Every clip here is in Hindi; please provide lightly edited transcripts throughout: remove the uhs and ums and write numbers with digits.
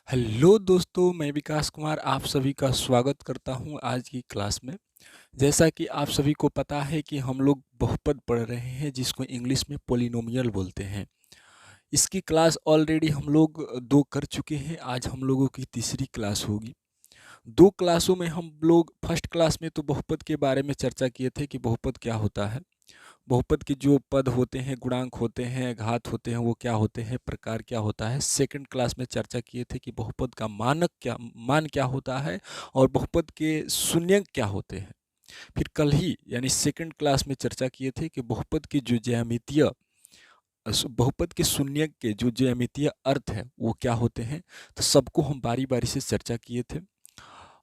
हेलो दोस्तों, मैं विकास कुमार आप सभी का स्वागत करता हूं आज की क्लास में। जैसा कि आप सभी को पता है कि हम लोग बहुपद पढ़ रहे हैं जिसको इंग्लिश में पॉलिनोमियल बोलते हैं। इसकी क्लास ऑलरेडी हम लोग 2 कर चुके हैं, आज हम लोगों की तीसरी क्लास होगी। 2 क्लासों में हम लोग फर्स्ट क्लास में तो बहुपद के बारे में चर्चा किए थे कि बहुपद क्या होता है। बहुपद के जो पद होते हैं, गुणांक होते हैं, घात होते हैं, वो क्या होते हैं, प्रकार क्या होता है। सेकंड क्लास में चर्चा किए थे कि बहुपद का मान क्या होता है और बहुपद के शून्यंक क्या होते हैं। फिर कल ही यानी सेकंड क्लास में चर्चा किए थे कि बहुपद की जो ज्यामितीय बहुपद के शून्यंक के जो ज्यामितीय अर्थ है वो क्या होते हैं। तो सबको हम बारी बारी से चर्चा किए थे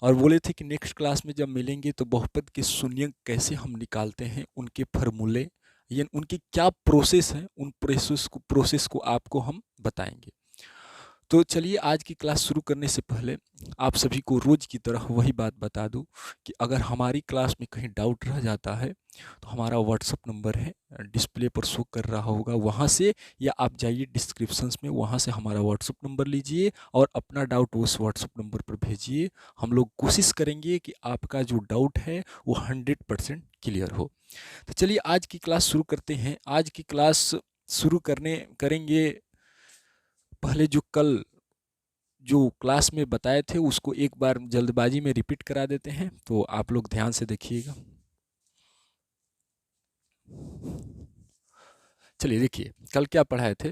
और बोले थे कि नेक्स्ट क्लास में जब मिलेंगे तो बहुपद के शून्यंक कैसे हम निकालते हैं, उनके फॉर्मूले या उनकी क्या प्रोसेस है, उन प्रोसेस को आपको हम बताएंगे। तो चलिए आज की क्लास शुरू करने से पहले आप सभी को रोज की तरह वही बात बता दूं कि अगर हमारी क्लास में कहीं डाउट रह जाता है तो हमारा व्हाट्सअप नंबर है, डिस्प्ले पर शो कर रहा होगा वहाँ से, या आप जाइए डिस्क्रिप्शंस में, वहाँ से हमारा व्हाट्सअप नंबर लीजिए और अपना डाउट उस व्हाट्सअप नंबर पर भेजिए। हम लोग कोशिश करेंगे कि आपका जो डाउट है वो 100% क्लियर हो। तो चलिए आज की क्लास शुरू करते हैं। आज की क्लास शुरू करने करेंगे, पहले जो क्लास में बताए थे उसको एक बार जल्दबाजी में रिपीट करा देते हैं, तो आप लोग ध्यान से देखिएगा। चलिए देखिए, कल क्या पढ़ाए थे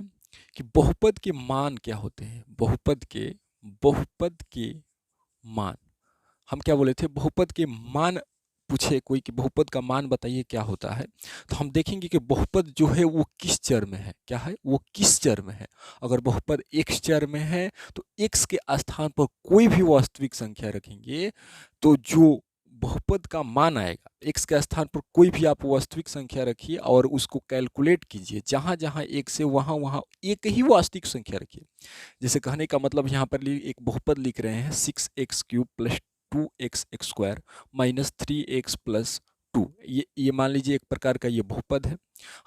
कि बहुपद के मान क्या होते हैं। बहुपद के मान, हम क्या बोले थे, बहुपद के मान पूछे कोई कि बहुपद का मान बताइए क्या होता है, तो हम देखेंगे कि बहुपद जो है वो किस चर में है, क्या है वो किस चर में है। अगर बहुपद x चर में है तो x के स्थान पर कोई भी वास्तविक संख्या रखेंगे तो जो बहुपद का मान आएगा, x के स्थान पर कोई भी आप वास्तविक संख्या रखिए और उसको कैलकुलेट कीजिए, जहां जहां एक से वहां वहां एक ही वास्तविक संख्या रखिए। जैसे कहने का मतलब यहाँ पर एक बहुपद लिख रहे हैं 6x³ plus 2x² minus 3x plus 2, ये मान लीजिए एक प्रकार का ये बहुपद है।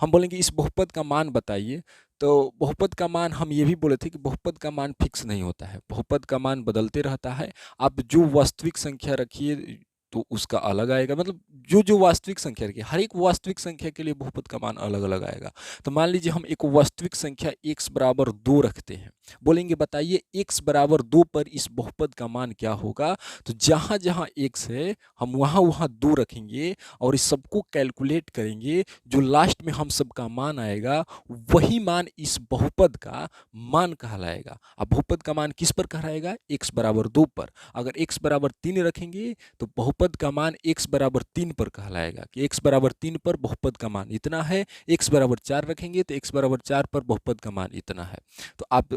हम बोलेंगे इस बहुपद का मान बताइए, तो बहुपद का मान हम ये भी बोले थे कि बहुपद का मान फिक्स नहीं होता है, बहुपद का मान बदलते रहता है। आप जो वास्तविक संख्या रखिए तो उसका अलग आएगा, मतलब जो वास्तविक संख्या रखिए, हर एक वास्तविक संख्या के लिए बहुपद का मान अलग अलग आएगा। तो मान लीजिए हम एक वास्तविक संख्या x बराबर 2 रखते हैं, बोलेंगे बताइए x बराबर 2 पर इस बहुपद का मान क्या होगा। तो जहां जहां x है हम वहां वहां 2 रखेंगे और इस सबको कैलकुलेट करेंगे, जो लास्ट में हम सबका मान आएगा वही मान इस बहुपद का मान कहलाएगा। अब बहुपद का मान किस पर कहलाएगा, x बराबर 2 पर। अगर x बराबर 3 रखेंगे तो बहुपद का मान x बराबर 3 पर कहलाएगा कि x बराबर 3 पर बहुपद का मान इतना है। x बराबर 4 रखेंगे तो x बराबर 4 पर बहुपद का मान इतना है। तो आप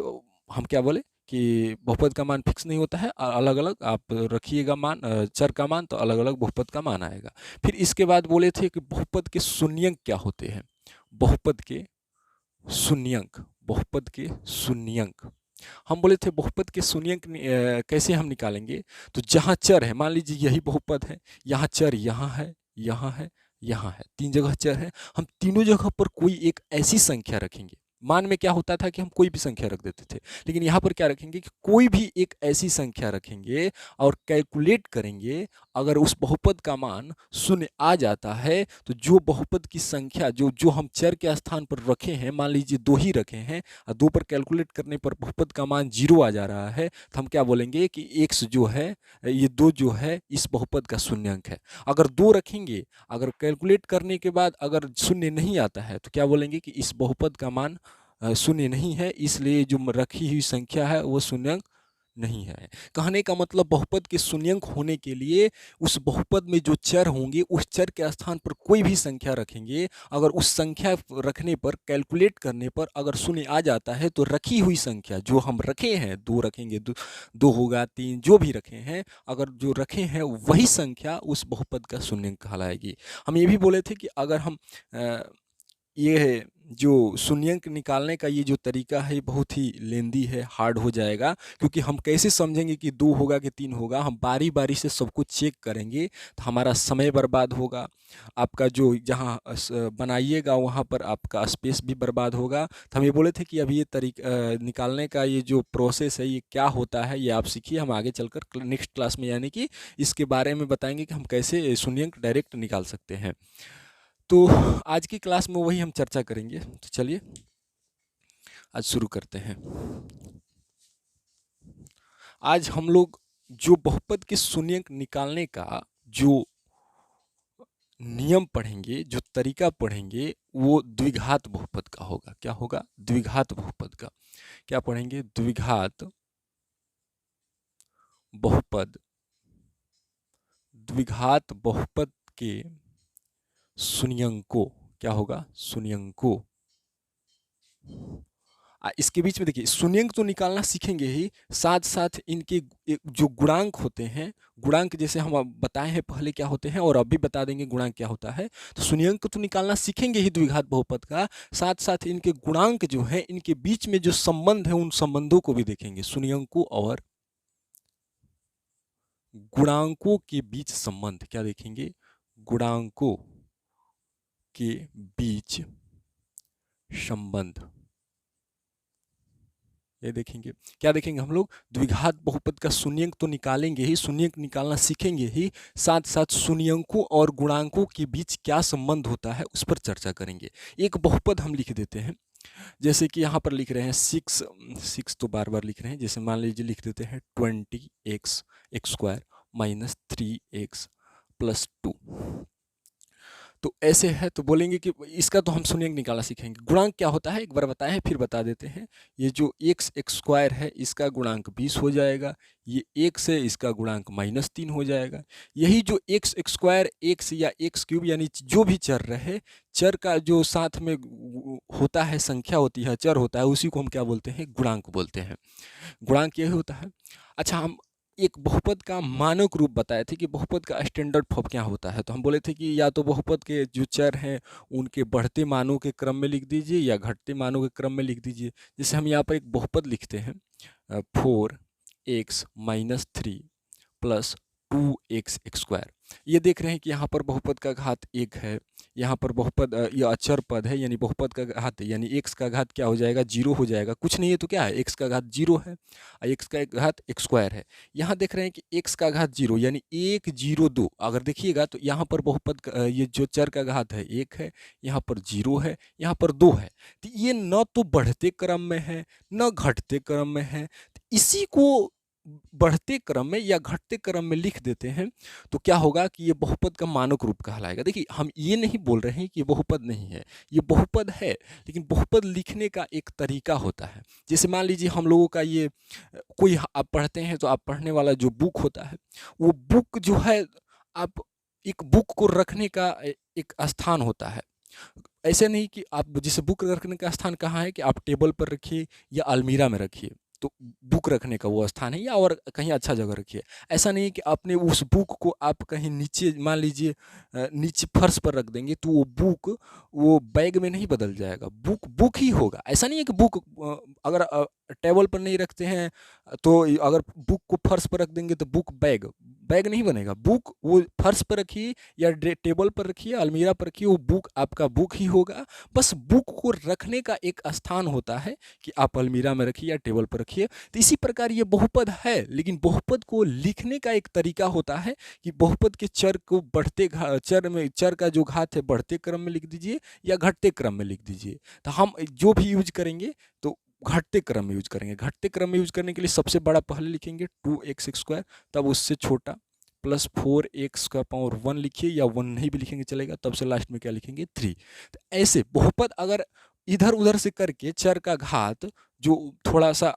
हम क्या बोले कि बहुपद का मान फिक्स नहीं होता है, अलग अलग आप रखिएगा मान, चर का मान, तो अलग अलग बहुपद का मान आएगा। फिर इसके बाद बोले थे कि बहुपद के शून्यंक क्या होते हैं। बहुपद के शून्यंक, बहुपद के शून्यंक हम बोले थे बहुपद के शून्यंक कैसे हम निकालेंगे। तो जहाँ चर है, मान लीजिए यही बहुपद है, यहाँ चर यहाँ है, यहाँ है, यहाँ है, 3 जगह चर है, हम तीनों जगह पर कोई एक ऐसी संख्या रखेंगे। मान में क्या होता था कि हम कोई भी संख्या रख देते थे, लेकिन यहाँ पर क्या रखेंगे कि कोई भी एक ऐसी संख्या रखेंगे और कैलकुलेट करेंगे। अगर उस बहुपद का मान शून्य आ जाता है तो जो बहुपद की संख्या जो जो हम चर के स्थान पर रखे हैं, मान लीजिए 2 ही रखे हैं, 2 पर कैलकुलेट करने पर बहुपद का मान 0 आ जा रहा है, तो हम क्या बोलेंगे कि x जो है, ये 2 जो है इस बहुपद का शून्यंक है। अगर 2 रखेंगे, अगर कैलकुलेट करने के बाद अगर शून्य नहीं आता है तो क्या बोलेंगे कि इस बहुपद का मान शून्य नहीं है, इसलिए जो रखी हुई संख्या है वो शून्यंक नहीं है। कहने का मतलब बहुपद के शून्यंक होने के लिए उस बहुपद में जो चर होंगे उस चर के स्थान पर कोई भी संख्या रखेंगे, अगर उस संख्या रखने पर कैलकुलेट करने पर अगर शून्य आ जाता है तो रखी हुई संख्या जो हम रखे हैं, 2 रखेंगे, 2 होगा, 3 जो भी रखे हैं, अगर जो रखे हैं वही संख्या उस बहुपद का शून्यंक कहलाएगी। हम ये भी बोले थे कि अगर हम ये जो शून्यंक निकालने का ये जो तरीका है, ये बहुत ही लेंदी है, हार्ड हो जाएगा, क्योंकि हम कैसे समझेंगे कि 2 होगा कि 3 होगा? हम बारी-बारी से सब कुछ चेक करेंगे, तो हमारा समय बर्बाद होगा। आपका जो जहाँ बनाइएगा वहाँ पर आपका स्पेस भी बर्बाद होगा। तो हम ये बोले थे कि अभी ये निकालने का ये जो प्रोसेस है, ये क्या होता है, ये आप सीखिए। हम आगे चलकर नेक्स्ट क्लास में यानी कि इसके बारे में बताएँगे कि हम कैसे शून्यंक डायरेक्ट निकाल सकते हैं। तो आज की क्लास में वही हम चर्चा करेंगे। तो चलिए आज शुरू करते हैं। आज हम लोग जो बहुपद के शून्यंक निकालने का जो नियम पढ़ेंगे, जो तरीका पढ़ेंगे, वो द्विघात बहुपद का होगा। क्या होगा? द्विघात बहुपद का। क्या पढ़ेंगे? द्विघात बहुपद। द्विघात बहुपद के शून्यंकों। क्या होगा? शून्यंकों। इसके बीच में देखिए, शून्यंक तो निकालना सीखेंगे ही, साथ साथ इनके जो गुणांक होते हैं, गुणांक जैसे हम अब बताए हैं पहले क्या होते हैं, और अब भी बता देंगे गुणांक क्या होता है। तो शून्यंक तो निकालना सीखेंगे ही द्विघात बहुपद का, साथ साथ इनके गुणांक जो है, इनके बीच में जो संबंध है, उन संबंधों को भी देखेंगे। शून्यंकों और गुणांकों के बीच संबंध क्या देखेंगे? गुणांकों के बीच संबंध ये देखेंगे। क्या देखेंगे हम लोग? द्विघात बहुपद का शून्यंक तो निकालेंगे ही, शून्यंक निकालना सीखेंगे ही, साथ साथ शून्यंकों और गुणांकों के बीच क्या संबंध होता है उस पर चर्चा करेंगे। एक बहुपद हम लिख देते हैं, जैसे कि यहाँ पर लिख रहे हैं 6 तो बार बार लिख रहे हैं। जैसे मान लीजिए लिख देते हैं 20x x square minus 3x plus 2। तो ऐसे है, तो बोलेंगे कि इसका तो हम शून्यंक निकालना सीखेंगे। गुणांक क्या होता है एक बार बताए हैं, फिर बता देते हैं। ये जो एक्स स्क्वायर है, इसका गुणांक 20 हो जाएगा। ये एक्स है, इसका गुणांक -3 हो जाएगा। यही जो एक्स स्क्वायर, एक्स या एक्स क्यूब, यानी जो भी चर रहे, चर का जो साथ में होता है, संख्या होती है, चर होता है, उसी को हम क्या बोलते हैं? गुणांक बोलते हैं। गुणांक यही होता है। अच्छा, हम एक बहुपद का मानक रूप बताए थे कि बहुपद का स्टैंडर्ड फॉर्म क्या होता है। तो हम बोले थे कि या तो बहुपद के जो चर हैं उनके बढ़ते मानों के क्रम में लिख दीजिए या घटते मानों के क्रम में लिख दीजिए। जैसे हम यहाँ पर एक बहुपद लिखते हैं 4x minus 3 plus 2x square. ये देख रहे हैं कि यहाँ पर बहुपद का घात 1 है, यहाँ पर बहुपद ये अचर पद है, यानी बहुपद का घात, यानी x का घात क्या हो जाएगा? 0 हो जाएगा। कुछ नहीं है तो क्या है? x का घात 0 है और x का घात x स्क्वायर है। यहाँ देख रहे हैं कि x का घात 0 यानी 1 0 2। अगर देखिएगा तो यहाँ पर बहुपद ये जो चर का घात है 1 है, यहाँ पर 0 है, यहाँ पर 2 है। तो ये न तो बढ़ते क्रम में है न घटते क्रम में है। तो इसी को बढ़ते क्रम में या घटते क्रम में लिख देते हैं तो क्या होगा कि ये बहुपद का मानक रूप कहलाएगा। देखिए, हम ये नहीं बोल रहे हैं कि ये बहुपद नहीं है, ये बहुपद है, लेकिन बहुपद लिखने का एक तरीका होता है। जैसे मान लीजिए हम लोगों का ये कोई आप पढ़ते हैं तो आप पढ़ने वाला जो बुक होता है, वो बुक जो है, आप एक बुक को रखने का एक स्थान होता है। ऐसे नहीं कि आप जैसे बुक रखने का स्थान कहाँ है कि आप टेबल पर रखिए या अलमीरा में रखिए, तो बुक रखने का वो स्थान है, या और कहीं अच्छा जगह रखिए। ऐसा नहीं कि आपने उस बुक को आप कहीं नीचे, मान लीजिए नीचे फर्श पर रख देंगे तो वो बुक वो बैग में नहीं बदल जाएगा, बुक बुक ही होगा। ऐसा नहीं है कि बुक अगर टेबल पर नहीं रखते हैं तो अगर बुक को फर्श पर रख देंगे तो बुक बैग बैग नहीं बनेगा। बुक वो फर्श पर रखिए या टेबल पर रखिए, अलमीरा पर रखिए, वो बुक आपका बुक ही होगा। बस बुक को रखने का एक स्थान होता है कि आप अलमीरा में रखिए या टेबल पर रखिए। तो इसी प्रकार ये बहुपद है, लेकिन बहुपद को लिखने का एक तरीका होता है कि बहुपद के चर को बढ़ते चर में, चर का जो घात है बढ़ते क्रम में लिख दीजिए या घटते क्रम में लिख दीजिए। तो हम जो भी यूज करेंगे तो घटते क्रम में यूज करेंगे। घटते क्रम में यूज करने के लिए सबसे बड़ा पहले लिखेंगे 2x स्क्वायर, तब उससे छोटा प्लस 4x का पावर 1 लिखिए, या 1 नहीं भी लिखेंगे चलेगा, तब से लास्ट में क्या लिखेंगे? 3। तो ऐसे बहुपद अगर इधर उधर से करके चर का घात जो थोड़ा सा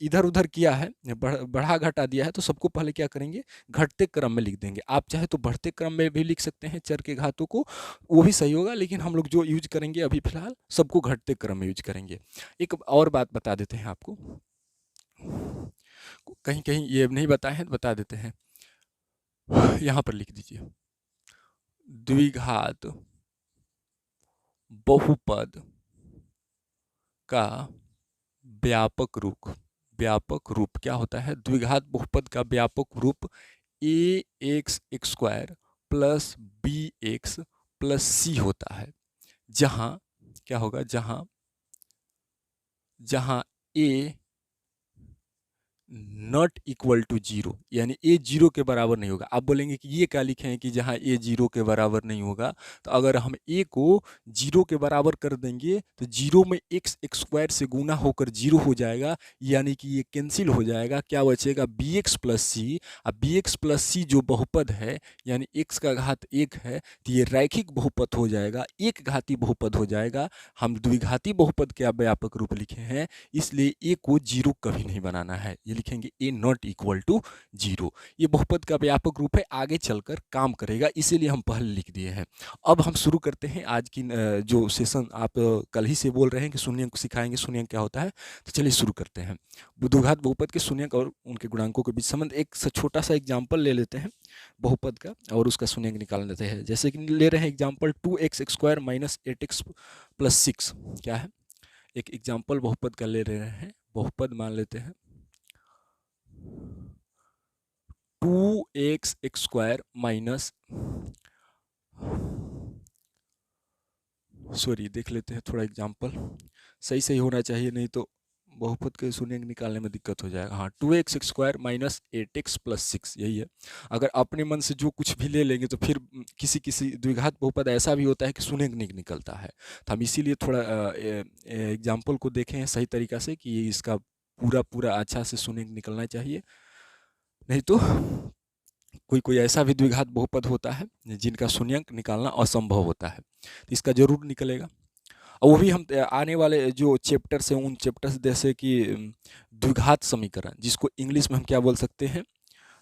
इधर उधर किया है, बढ़ा घटा दिया है, तो सबको पहले क्या करेंगे? घटते क्रम में लिख देंगे। आप चाहे तो बढ़ते क्रम में भी लिख सकते हैं चर के घातों को, वो भी सही होगा, लेकिन हम लोग जो यूज करेंगे अभी फिलहाल सबको घटते क्रम में यूज करेंगे। एक और बात बता देते हैं आपको, कहीं कहीं ये नहीं बताए हैं तो बता देते हैं। यहाँ पर लिख दीजिए द्विघात बहुपद का व्यापक रूप क्या होता है? द्विघात बहुपद का व्यापक रूप a x square plus b x plus c होता है, जहां क्या होगा, जहां a not equal to zero, यानी ए जीरो के बराबर नहीं होगा। आप बोलेंगे कि ये क्या लिखे हैं कि जहाँ ए जीरो के बराबर नहीं होगा, तो अगर हम ए को जीरो के बराबर कर देंगे तो जीरो में एक्स स्क्वायर से गुना होकर जीरो हो जाएगा, यानी कि ये कैंसिल हो जाएगा। क्या बचेगा? बी एक्स प्लस सी। अब बी एक्स प्लस सी जो बहुपद है, यानी एक्स का घात एक है, तो ये रैखिक बहुपद हो जाएगा, एक घाती बहुपद हो जाएगा। हम द्विघाती बहुपद के व्यापक रूप लिखे हैं, इसलिए ए को जीरो कभी नहीं बनाना है। ये लिखेंगे ए नॉट इक्वल टू जीरो। ये बहुपद का व्यापक रूप है, आगे चलकर काम करेगा, इसीलिए हम पहले लिख दिए हैं। अब हम शुरू करते हैं आज की जो सेशन आप कल ही से बोल रहे हैं कि शून्यंक को सिखाएंगे, शून्यंक क्या होता है, तो चलिए शुरू करते हैं। द्विघात बहुपद के शून्यंक और उनके गुणांकों के बीच संबंध। एक छोटा सा एग्जाम्पल ले लेते हैं बहुपद का और उसका शून्यंक निकाल लेते हैं। जैसे कि ले रहे हैं example 2x² minus 8x plus 6। क्या है? एक एग्जाम्पल बहुपद का ले रहे हैं। बहुपद मान लेते हैं 2x² माइनस, सॉरी देख लेते हैं थोड़ा एग्जाम्पल सही होना चाहिए, नहीं तो बहुपद के शून्यंक निकालने में दिक्कत हो जाएगा। हाँ, 2x² माइनस 8x प्लस 6, यही है। अगर अपने मन से जो कुछ भी ले लेंगे तो फिर किसी द्विघात बहुपद ऐसा भी होता है कि शून्यंक नहीं निकलता है। तो हम इसीलिए थोड़ा एग्जाम्पल को देखें हैं सही तरीका से कि इसका पूरा अच्छा से शून्यंक निकलना चाहिए, नहीं तो कोई ऐसा भी द्विघात बहुपद होता है जिनका शून्यंक निकालना असंभव होता है, तो इसका जरूर निकलेगा। और वो भी हम आने वाले जो चैप्टर्स हैं उन चैप्टर्स जैसे कि द्विघात समीकरण, जिसको इंग्लिश में हम क्या बोल सकते हैं,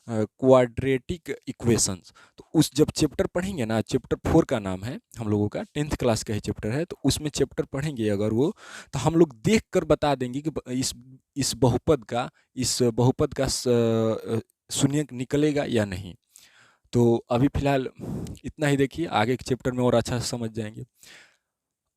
क्वाड्रेटिक इक्वेशंस। तो उस जब चैप्टर पढ़ेंगे ना, चैप्टर 4 का नाम है हम लोगों का, 10th क्लास का ही चैप्टर है, तो उसमें चैप्टर पढ़ेंगे अगर वो, तो हम लोग देख कर बता देंगे कि इस बहुपद का शून्यंक निकलेगा या नहीं। तो अभी फिलहाल इतना ही देखिए, आगे के चैप्टर में और अच्छा से समझ जाएंगे।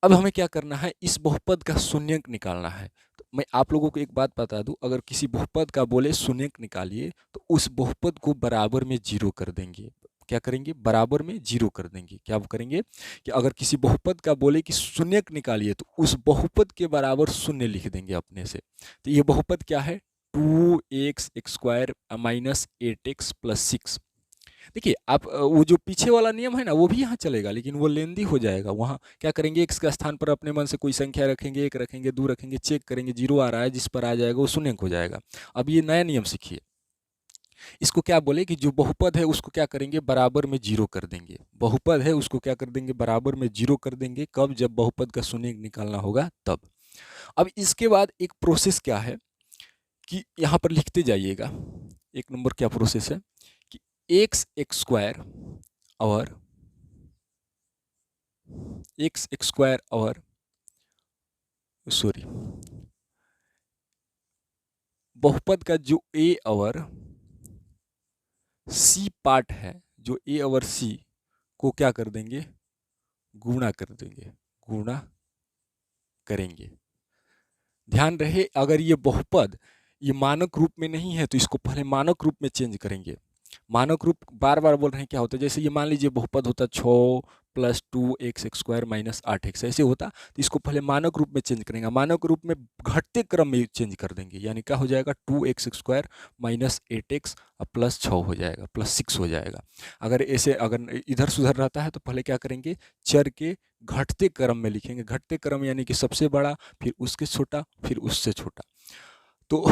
अब हमें क्या करना है, इस बहुपद का शून्यंक निकालना है। तो मैं आप लोगों को एक बात बता दूं, अगर किसी बहुपद का बोले शून्यंक निकालिए तो उस बहुपद को बराबर में जीरो कर देंगे। क्या करेंगे? बराबर में जीरो कर देंगे। क्या करेंगे कि अगर किसी बहुपद का बोले कि शून्यंक निकालिए तो उस बहुपद के बराबर शून्य लिख देंगे अपने से। तो ये बहुपद क्या है? 2x² minus 8x plus 6। देखिए आप वो जो पीछे वाला नियम है ना वो भी यहाँ चलेगा, लेकिन वो लेंदी हो जाएगा। वहाँ क्या करेंगे, एक्स का स्थान पर अपने मन से कोई संख्या रखेंगे, 1 रखेंगे, 2 रखेंगे, चेक करेंगे, जीरो आ रहा है, जिस पर आ जाएगा वो शून्यंक हो जाएगा। अब ये नया नियम सीखिए, इसको क्या बोले कि जो बहुपद है उसको क्या करेंगे, बराबर में जीरो कर देंगे। बहुपद है उसको क्या कर देंगे, बराबर में जीरो कर देंगे। कब? जब बहुपद का शून्यंक निकालना होगा तब। अब इसके बाद एक प्रोसेस क्या है कि यहाँ पर लिखते जाइएगा। एक नंबर क्या प्रोसेस है कि x² और x² और सॉरी बहुपद का जो a और c पार्ट है, जो a और c को क्या कर देंगे, गुणा कर देंगे, गुणा करेंगे। ध्यान रहे, अगर ये बहुपद ये मानक रूप में नहीं है तो इसको पहले मानक रूप में चेंज करेंगे। मानक रूप बार बार बोल रहे हैं क्या होता है, जैसे ये मान लीजिए बहुपद होता 6 प्लस 2x² माइनस 8x, ऐसे होता, तो इसको पहले मानक रूप में चेंज करेंगे। मानक रूप में घटते क्रम में चेंज कर देंगे, यानी क्या हो जाएगा, 2x² माइनस 8x प्लस 6 हो जाएगा, प्लस 6 हो जाएगा। अगर ऐसे अगर इधर सुधर रहता है तो पहले क्या करेंगे, चर के घटते क्रम में लिखेंगे। घटते क्रम यानी कि सबसे बड़ा, फिर उसके छोटा, फिर उससे छोटा। तो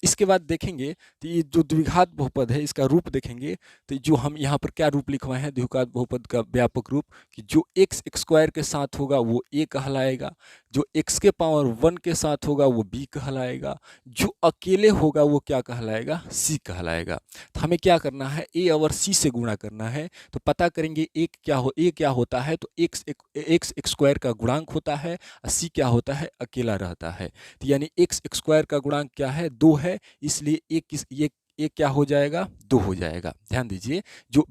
इसके बाद देखेंगे तो ये जो द्विघात बहुपद है इसका रूप देखेंगे, तो जो हम यहाँ पर क्या रूप लिखवाए हैं द्विघात बहुपद का व्यापक रूप, कि जो x² के साथ होगा वो a कहलाएगा, जो x के पावर 1 के साथ होगा वो b कहलाएगा, जो अकेले होगा वो क्या कहलाएगा, c कहलाएगा। तो हमें क्या करना है, a और c से गुणा करना है। तो पता करेंगे a क्या होता है, तो x² का गुणांक होता है और c क्या होता है, अकेला रहता है। तो यानी x² का गुणांक क्या है, 2 है, इसलिए ये क्या हो जाएगा, 2 हो जाएगा। ध्यान दीजिए, जो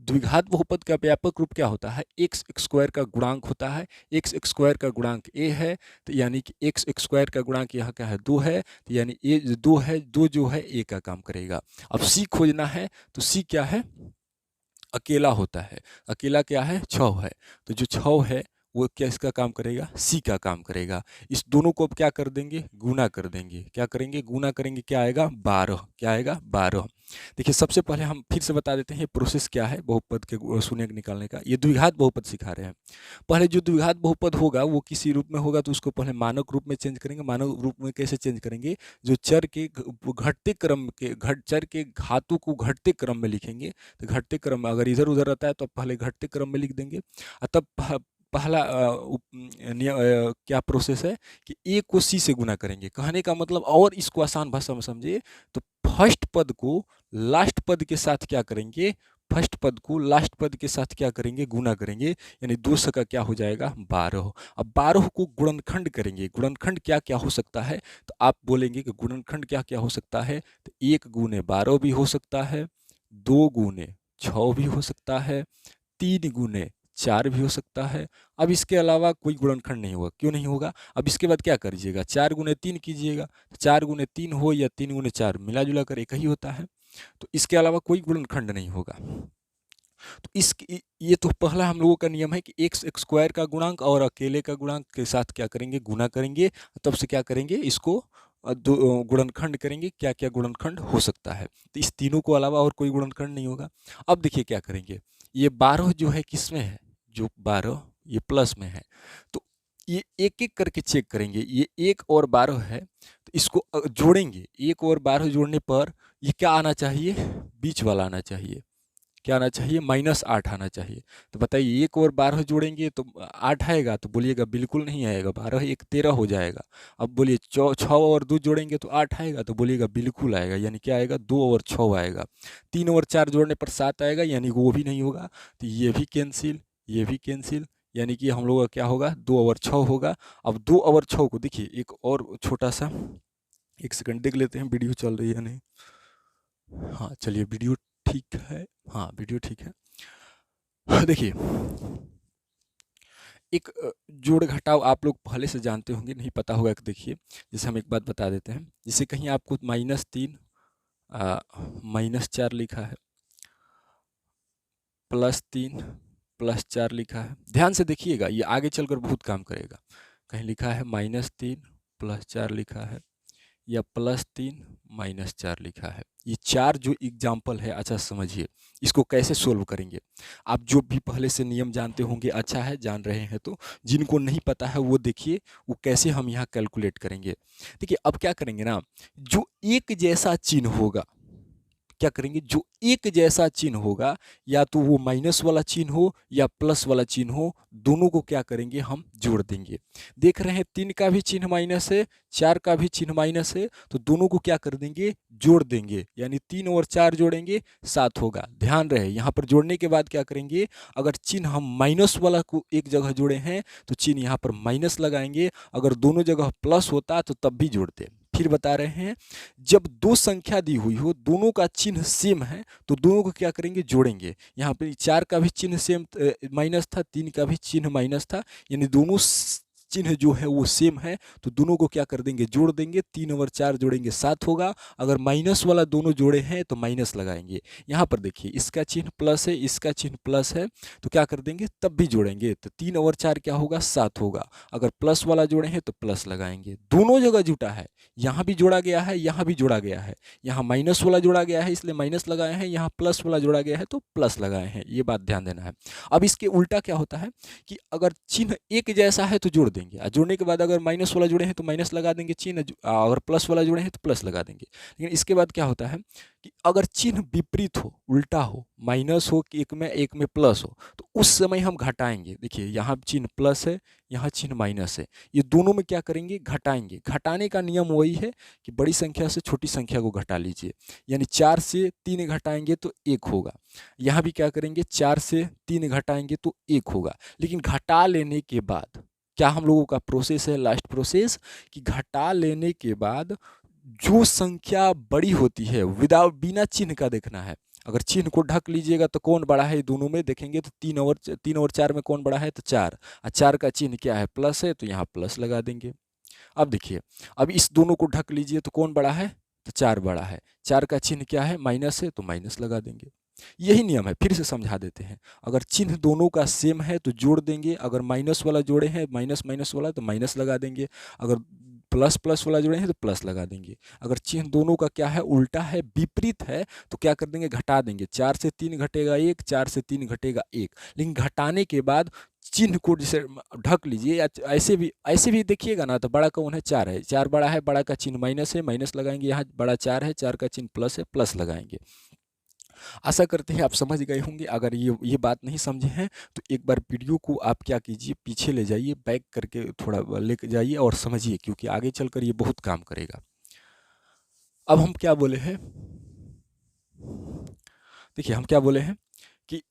द्विघात बहुपद का व्यापक रूप क्या होता है? एक्स स्क्वायर का गुणांक होता है। एक्स स्क्वायर का गुणांक ए है, तो यानी कि एक्स स्क्वायर का गुणांक यहाँ क्या है? 2 है, तो यानी ए 2 है, 2 जो है ए का काम करेगा। अब सी खोजना है, तो सी क्या है? अकेला होता है। अकेला क्या है? 6 है। तो जो 6 है वो क्या इसका काम करेगा? सी का काम करेगा। इस दोनों को अब क्या कर देंगे? गुना कर देंगे। क्या करेंगे? गुना करेंगे। क्या आएगा? 12। क्या आएगा? 12। देखिए सबसे पहले हम फिर से बता देते हैं ये प्रोसेस क्या है बहुपद के शून्यक निकालने का। ये द्विघात बहुपद सिखा रहे हैं। पहले जो द्विघात बहुपद होगा वो किसी रूप में होगा, तो उसको पहले मानक रूप में चेंज करेंगे। मानक रूप में कैसे चेंज करेंगे? जो चर के घटते क्रम के चर के घातों को घटते क्रम में लिखेंगे। तो घटते क्रम में अगर इधर उधर रहता है तो पहले घटते क्रम में लिख देंगे। तब पहला क्या प्रोसेस है कि ए को सी से गुना करेंगे। कहने का मतलब और इसको आसान भाषा में समझिए तो फर्स्ट पद को लास्ट पद के साथ क्या करेंगे? फर्स्ट पद को लास्ट पद के साथ क्या करेंगे? गुना करेंगे। यानी 2 का क्या हो जाएगा? 12। अब 12 को गुणनखंड करेंगे। गुणनखंड क्या क्या हो सकता है? तो आप बोलेंगे कि गुणनखंड क्या क्या हो सकता है? तो 1 गुने 12 भी हो सकता है, 2 गुने 6 भी हो सकता है, 3 गुने 4 भी हो सकता है। अब इसके अलावा कोई गुणनखंड नहीं होगा। क्यों नहीं होगा? अब इसके बाद क्या करिएगा? 4 गुने 3 कीजिएगा। 4 गुने 3 हो या 3 गुने 4 मिला जुला कर एक ही होता है। तो इसके अलावा कोई गुणनखंड नहीं होगा। तो इस ये तो पहला हम लोगों का नियम है कि एक्स स्क्वायर का गुणांक और अकेले का गुणांक के साथ क्या करेंगे? गुना करेंगे। तब से क्या करेंगे? इसको गुणनखंड करेंगे। क्या क्या गुणनखंड हो सकता है? तो इस तीनों को अलावा और कोई गुणनखंड नहीं होगा। अब देखिए क्या करेंगे। ये 12 जो है किस में है? जो 12 ये प्लस में है। तो ये एक एक करके चेक करेंगे। ये 1 और 12 है, तो इसको जोड़ेंगे। 1 और 12 जोड़ने पर ये क्या आना चाहिए? बीच वाला आना चाहिए। क्या आना चाहिए? -8 आना चाहिए। तो बताइए 1 और 12 जोड़ेंगे तो 8 आएगा? तो बोलिएगा बिल्कुल नहीं आएगा। 12 1 13 हो जाएगा। अब बोलिए 6 और 2 जोड़ेंगे तो 8 आएगा? तो बोलिएगा बिल्कुल आएगा। यानी क्या आएगा? 2 और 6 आएगा। 3 और 4 जोड़ने पर 7 आएगा, यानी वो भी नहीं होगा। तो ये भी कैंसिल, ये भी कैंसिल, यानी कि हम लोग का क्या होगा? 2 और 6 होगा। अब 2 और 6 को देखिए एक और छोटा सा, 1 सेकंड देख लेते हैं वीडियो चल रही है नहीं। हाँ चलिए वीडियो ठीक है। हाँ वीडियो ठीक है। देखिए एक जोड़ घटाव आप लोग पहले से जानते होंगे, नहीं पता होगा कि देखिए जैसे हम एक बात बता देते हैं। जैसे कहीं आपको -3 -4 लिखा है, +3 +4 लिखा है। ध्यान से देखिएगा ये आगे चलकर बहुत काम करेगा। कहीं लिखा है -3 +4 लिखा है, या +3 -4 लिखा है। ये 4 जो एग्जाम्पल है, अच्छा समझिए इसको कैसे सोल्व करेंगे। आप जो भी पहले से नियम जानते होंगे, अच्छा है जान रहे हैं, तो जिनको नहीं पता है वो देखिए वो कैसे हम यहाँ कैलकुलेट करेंगे। देखिए अब क्या करेंगे ना, जो एक जैसा चिन्ह होगा, क्या करेंगे? जो एक जैसा चिन्ह होगा, या तो वो माइनस वाला चिन्ह हो या प्लस वाला चिन्ह हो, दोनों को क्या करेंगे? हम जोड़ देंगे। देख रहे हैं 3 का भी चिन्ह माइनस है, 4 का भी चिन्ह माइनस है, तो दोनों को क्या कर देंगे? जोड़ देंगे। यानी 3 और 4 जोड़ेंगे 7 होगा। ध्यान रहे यहाँ पर जोड़ने के बाद क्या करेंगे? अगर चिन्ह हम माइनस वाला को एक जगह जोड़े हैं तो चिन्ह यहाँ पर माइनस लगाएंगे। अगर दोनों जगह प्लस होता तो तब भी जोड़ते। फिर बता रहे हैं, जब 2 संख्या दी हुई हो, दोनों का चिन्ह सेम है, तो दोनों को क्या करेंगे? जोड़ेंगे। यहाँ पे 4 का भी चिन्ह सेम माइनस था, 3 का भी चिन्ह माइनस था, यानी दोनों चिन्ह जो है वो सेम है, तो दोनों को क्या कर देंगे? जोड़ देंगे। 3 और 4 जोड़ेंगे 7 होगा। अगर माइनस वाला दोनों जोड़े हैं तो माइनस लगाएंगे। यहाँ पर देखिए इसका चिन्ह प्लस है, इसका चिन्ह प्लस है, तो क्या कर देंगे? तब भी जोड़ेंगे। तो 3 और 4 क्या होगा? 7 होगा। अगर प्लस वाला जोड़े हैं तो प्लस लगाएंगे। दोनों जगह जुटा है, यहाँ भी जोड़ा गया है, यहाँ भी जोड़ा गया है। यहाँ माइनस वाला जोड़ा गया है इसलिए माइनस लगाए हैं, यहाँ प्लस वाला जोड़ा गया है तो प्लस लगाए हैं। ये बात ध्यान देना है। अब इसके उल्टा क्या होता है कि अगर चिन्ह एक जैसा है तो जोड़ देंगे, और जोड़ने के बाद अगर माइनस वाला जुड़े हैं तो माइनस लगा देंगे चिन्ह, अगर प्लस वाला जुड़े हैं तो प्लस लगा देंगे। लेकिन इसके बाद क्या होता है कि अगर चिन्ह विपरीत हो, उल्टा हो, माइनस हो कि एक में प्लस हो, तो उस समय हम घटाएंगे। देखिए यहाँ चिन्ह प्लस है, यहाँ चिन्ह माइनस है, ये दोनों में क्या करेंगे? घटाएंगे। घटाने का नियम वही है कि बड़ी संख्या से छोटी संख्या को घटा लीजिए। यानी 4 से 3 घटाएंगे तो 1 होगा। यहाँ भी क्या करेंगे? 4 से 3 घटाएंगे तो 1 होगा। लेकिन घटा लेने के बाद क्या हम लोगों का प्रोसेस है, लास्ट प्रोसेस, कि घटा लेने के बाद जो संख्या बड़ी होती है, बिना चिन्ह का देखना है। अगर चिन्ह को ढक लीजिएगा तो कौन बड़ा है दोनों में देखेंगे तो 3 और 4 में कौन बड़ा है तो 4, और 4 का चिन्ह क्या है प्लस है तो यहाँ प्लस लगा देंगे। अब देखिए, अब इस दोनों को ढक लीजिए तो कौन बड़ा है तो 4 बड़ा है, 4 का चिन्ह क्या है माइनस है तो माइनस लगा देंगे। यही नियम है, फिर से समझा देते हैं। अगर चिन्ह दोनों का सेम है तो जोड़ देंगे, अगर माइनस वाला जोड़े हैं माइनस माइनस वाला तो माइनस लगा देंगे, अगर प्लस प्लस वाला जोड़े हैं तो प्लस लगा देंगे। अगर चिन्ह दोनों का क्या है उल्टा है विपरीत है तो क्या कर देंगे घटा देंगे, 4 से 3 घटेगा 1, 4 से 3 घटेगा 1, लेकिन घटाने के बाद चिन्ह को जैसे ढक लीजिए या ऐसे भी देखिएगा ना तो बड़ा कौन है 4 है, 4 बड़ा है, बड़ा का चिन्ह माइनस है माइनस लगाएंगे, यहाँ बड़ा 4 है 4 का चिन्ह प्लस है प्लस लगाएंगे। आशा करते हैं आप समझ गए होंगे। अगर ये बात नहीं समझे हैं तो एक बार वीडियो को आप क्या कीजिए पीछे ले जाइए, बैक करके थोड़ा लेके जाइए और समझिए, क्योंकि आगे चलकर ये बहुत काम करेगा। अब हम क्या बोले हैं, देखिए हम क्या बोले हैं कि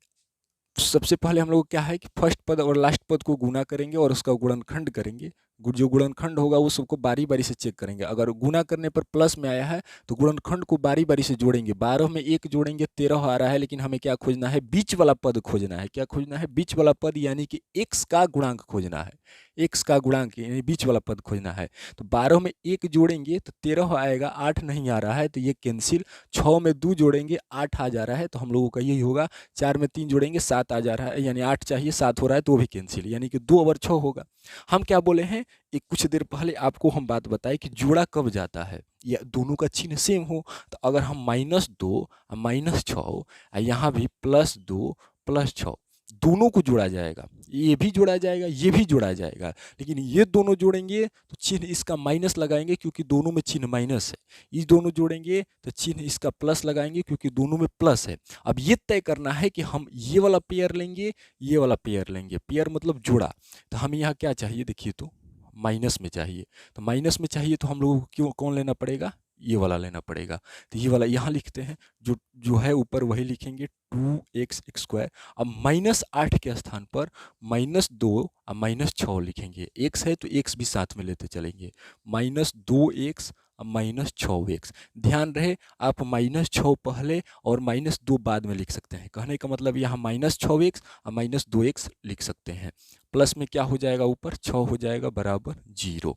सबसे पहले हम लोग क्या है कि फर्स्ट पद और लास्ट पद को गुना करेंगे और उसका गुणनखंड करेंगे। जो गुणनखंड होगा वो सबको बारी बारी से चेक करेंगे। अगर गुना करने पर प्लस में आया है तो गुणनखंड को बारी बारी से जोड़ेंगे। 12 में 1 जोड़ेंगे 13 आ रहा है, लेकिन हमें क्या खोजना है बीच वाला पद खोजना है। क्या खोजना है बीच वाला पद, यानी कि x का गुणांक खोजना है। x का गुणांक यानी बीच वाला पद खोजना है। तो 12 में 1 जोड़ेंगे तो 13 आएगा, 8 नहीं आ रहा है तो ये कैंसिल। 6 में 2 जोड़ेंगे 8 आ जा रहा है तो हम लोगों का यही होगा। 4 में 3 जोड़ेंगे 7 आ जा रहा है, यानी 8 चाहिए 7 हो रहा है तो वो भी कैंसिल, यानी कि 2 और 6 होगा। हम क्या बोले हैं एक कुछ देर पहले आपको हम बात बताए कि जोड़ा कब जाता है, या दोनों का चिन्ह सेम हो। तो अगर हम -2 -6 यहाँ भी +2 +6 दोनों को जोड़ा जाएगा, ये भी जोड़ा जाएगा ये भी जोड़ा जाएगा, लेकिन ये दोनों जोड़ेंगे तो चिन्ह इसका माइनस लगाएंगे क्योंकि दोनों में चिन्ह माइनस है। ये दोनों जोड़ेंगे तो चिन्ह इसका प्लस लगाएंगे क्योंकि दोनों में प्लस है। अब ये तय करना है कि हम ये वाला पेयर लेंगे ये वाला पेयर लेंगे। पेयर मतलब जोड़ा। तो हमें यहाँ क्या चाहिए देखिए, तो माइनस में चाहिए। तो माइनस में चाहिए तो हम लोगों को क्यों कौन लेना पड़ेगा, ये वाला लेना पड़ेगा। तो ये वाला यहाँ लिखते हैं, जो जो है ऊपर वही लिखेंगे 2x²। अब -8 के स्थान पर -2 और -6 लिखेंगे। x है तो x भी साथ में लेते चलेंगे, -2x और -6x। ध्यान रहे आप -6 पहले और -2 बाद में लिख सकते हैं। कहने का मतलब यहाँ -6x और -2x लिख सकते हैं। प्लस में क्या हो जाएगा ऊपर 6 हो जाएगा बराबर 0।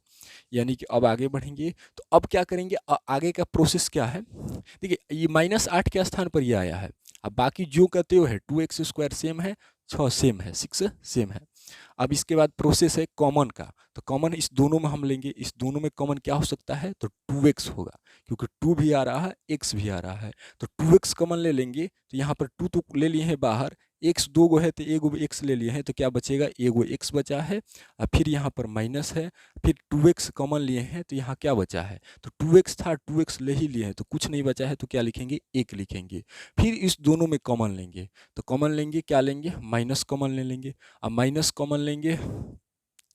यानी कि अब आगे बढ़ेंगे तो अब क्या करेंगे, आगे का प्रोसेस क्या है देखिए, ये -8 के स्थान पर ये आया है। अब बाकी जो कहते हो है 2x² सेम है, 6 सेम है, 6 सेम है। अब इसके बाद प्रोसेस है कॉमन का। तो कॉमन इस दोनों में हम लेंगे, इस दोनों में कॉमन क्या हो सकता है तो 2x होगा, क्योंकि 2 भी आ रहा है x भी आ रहा है। तो 2x कॉमन ले लेंगे तो यहाँ पर 2 तो ले लिए हैं बाहर, x 2 गो है तो एगो x ले लिए हैं तो क्या बचेगा एगो x बचा है। और फिर यहाँ पर माइनस है, फिर 2x कॉमन लिए हैं तो यहाँ क्या बचा है तो 2x था 2x ले ही लिए हैं तो कुछ नहीं बचा है तो क्या लिखेंगे 1 लिखेंगे। फिर इस दोनों में कॉमन लेंगे, तो कॉमन लेंगे क्या लेंगे माइनस कॉमन ले लेंगे। अब माइनस कॉमन लेंगे,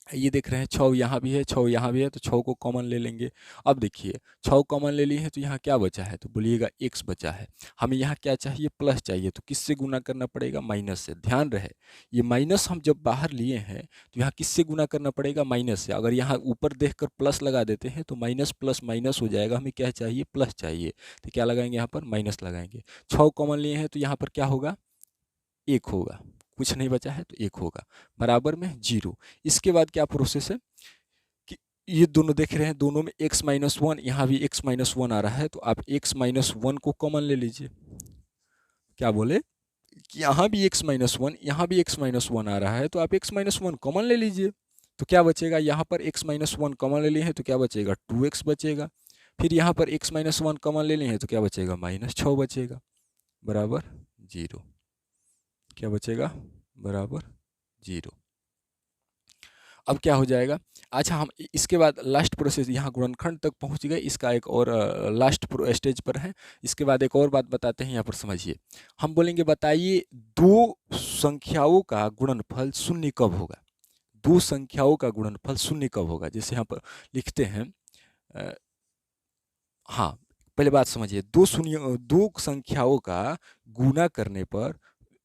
ये देख रहे हैं 6 यहाँ भी है 6 यहाँ भी है तो 6 को कॉमन ले लेंगे। अब देखिए 6 कॉमन ले लिए हैं तो यहाँ क्या बचा है तो बोलिएगा x बचा है। हमें यहाँ क्या चाहिए प्लस चाहिए, तो किससे गुना करना पड़ेगा माइनस से। ध्यान रहे ये माइनस हम जब बाहर लिए हैं तो यहाँ किससे गुना करना पड़ेगा माइनस से। अगर यहाँ ऊपर देखकर प्लस लगा देते हैं तो माइनस प्लस माइनस हो जाएगा, हमें क्या चाहिए प्लस चाहिए तो क्या लगाएंगे यहाँ पर माइनस लगाएंगे। 6 कॉमन लिए हैं तो यहाँ पर क्या होगा 1 होगा, कुछ नहीं बचा है तो 1 होगा बराबर में 0। इसके बाद क्या प्रोसेस है कि ये दोनों देख रहे हैं दोनों में x-1, यहाँ भी x-1 आ रहा है तो आप x-1 को कॉमन ले लीजिए। क्या बोले कि यहाँ भी x-1 यहाँ भी x-1 आ रहा है तो आप x-1 कॉमन ले लीजिए। तो क्या बचेगा यहाँ पर x-1 कॉमन ले लिए हैं तो क्या बचेगा 2x बचेगा। फिर यहाँ पर x-1 कॉमन ले लिए हैं तो क्या बचेगा -6 बचेगा बराबर 0। क्या बचेगा बराबर 0। अब क्या हो जाएगा, अच्छा हम इसके बाद लास्ट प्रोसेस यहाँ गुणनखंड तक पहुँच गए, इसका एक और लास्ट स्टेज पर है। इसके बाद एक और बात बताते हैं यहाँ पर समझिए। हम बोलेंगे बताइए दो संख्याओं का गुणनफल शून्य कब होगा। दो संख्याओं का गुणनफल शून्य कब होगा, जैसे यहाँ पर लिखते हैं हाँ पहले बात समझिए, दो संख्याओं का गुना करने पर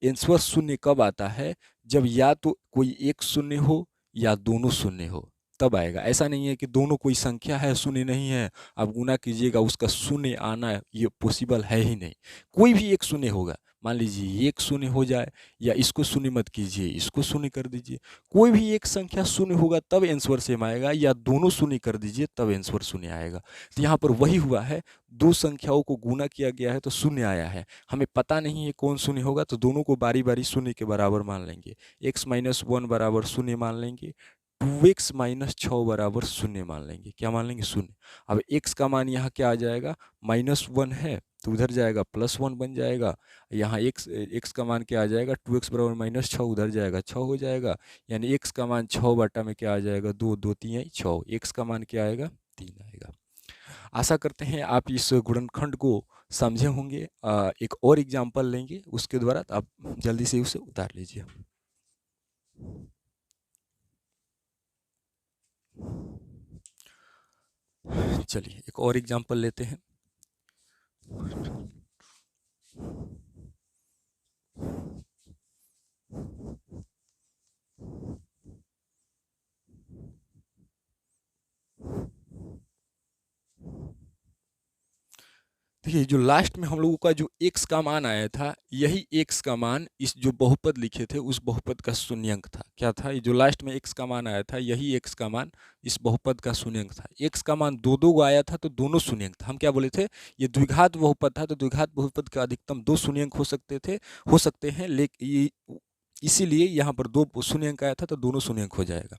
आंसर शून्य कब आता है, जब या तो कोई एक शून्य हो या दोनों शून्य हो। तब आएगा। ऐसा नहीं है कि दोनों कोई संख्या है शून्य नहीं है, आप गुना कीजिएगा उसका शून्य आना ये पॉसिबल है ही नहीं। कोई भी एक शून्य होगा, मान लीजिए ये एक शून्य हो जाए, या इसको शून्य मत कीजिए इसको शून्य कर दीजिए, कोई भी एक संख्या शून्य होगा तब आंसर सेम आएगा, या दोनों शून्य कर दीजिए तब आंसर शून्य आएगा। तो यहाँ पर वही हुआ है, दो संख्याओं को गुना किया गया है तो शून्य आया है, हमें पता नहीं है कौन शून्य होगा, तो दोनों को बारी बारी शून्य के बराबर मान लेंगे। x माइनस 1 बराबर शून्य मान लेंगे, 2x माइनस 6 बराबर शून्य मान लेंगे। क्या मान लेंगे? शून्य। अब x का मान यहाँ क्या आ जाएगा? -1 है तो उधर जाएगा +1 बन जाएगा। यहाँ x का मान क्या आ जाएगा? 2x बराबर -6, उधर जाएगा 6 हो जाएगा। यानी x का मान 6 बटा में क्या आ जाएगा? 2, 2 3 6, x का मान क्या आएगा? 3 आएगा। आशा करते हैं आप इस गुणनखंड को समझे होंगे। एक और एग्जाम्पल लेंगे उसके द्वारा, तो आप जल्दी से उसे उतार लीजिए। चलिए एक और एग्जाम्पल लेते हैं। देखिए जो लास्ट में हम लोगों का जो x का मान आया था, यही x का मान इस जो बहुपद लिखे थे उस बहुपद का शून्यंक था। क्या था? ये जो लास्ट में x का मान आया था, यही x का मान इस बहुपद का शून्यंक था। x का मान दो दो आया था तो दोनों शून्यंक था। हम क्या बोले थे? ये द्विघात बहुपद था तो द्विघात बहुपद का अधिकतम दो शून्यंक हो सकते हैं, लेकिन इसीलिए यहाँ पर दो शून्यंक आया था तो दोनों शून्यंक हो जाएगा।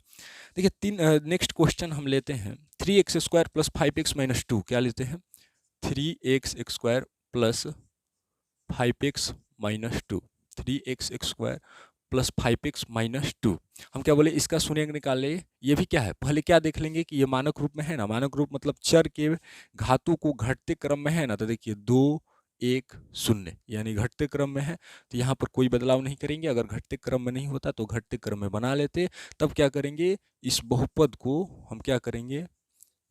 देखिए नेक्स्ट क्वेश्चन हम लेते हैं 3x² + 5x - 2। क्या लेते हैं? 3x² + 5x - 2, 3x² + 5x - 2। हम क्या बोले? इसका शून्यंक निकाल ले। ये भी क्या है? पहले क्या देख लेंगे कि ये मानक रूप में है ना। मानक रूप मतलब चर के घातों को घटते क्रम में है ना। तो देखिए 2 1 0 यानी घटते क्रम में है, तो यहाँ पर कोई बदलाव नहीं करेंगे। अगर घटते क्रम में नहीं होता तो घटते क्रम में बना लेते। तब क्या करेंगे? इस बहुपद को हम क्या करेंगे?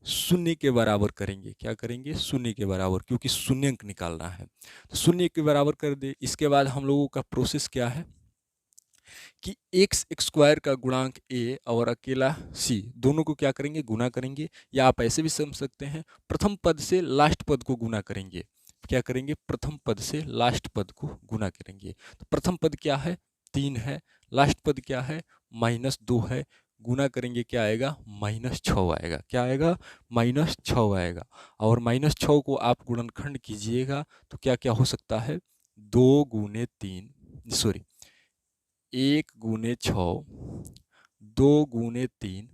शून्य के बराबर करेंगे। क्या करेंगे? शून्य के बराबर, क्योंकि शून्यंक निकालना है तो शून्य के बराबर कर दे। इसके बाद हम लोगों का प्रोसेस क्या है कि x² का गुणांक a और अकेला c दोनों को क्या करेंगे? गुना करेंगे। या आप ऐसे भी समझ सकते हैं, प्रथम पद से लास्ट पद को गुना करेंगे। क्या करेंगे? प्रथम पद से लास्ट पद को गुना करेंगे। तो प्रथम पद क्या है? 3 है। लास्ट पद क्या है? -2 है। गुना करेंगे क्या आएगा? -6 आएगा। क्या आएगा? -6 आएगा। और -6 को आप गुणनखंड कीजिएगा तो क्या क्या हो सकता है? 2 गुने 3, सॉरी 1 गुने 6, 2 गुने 3,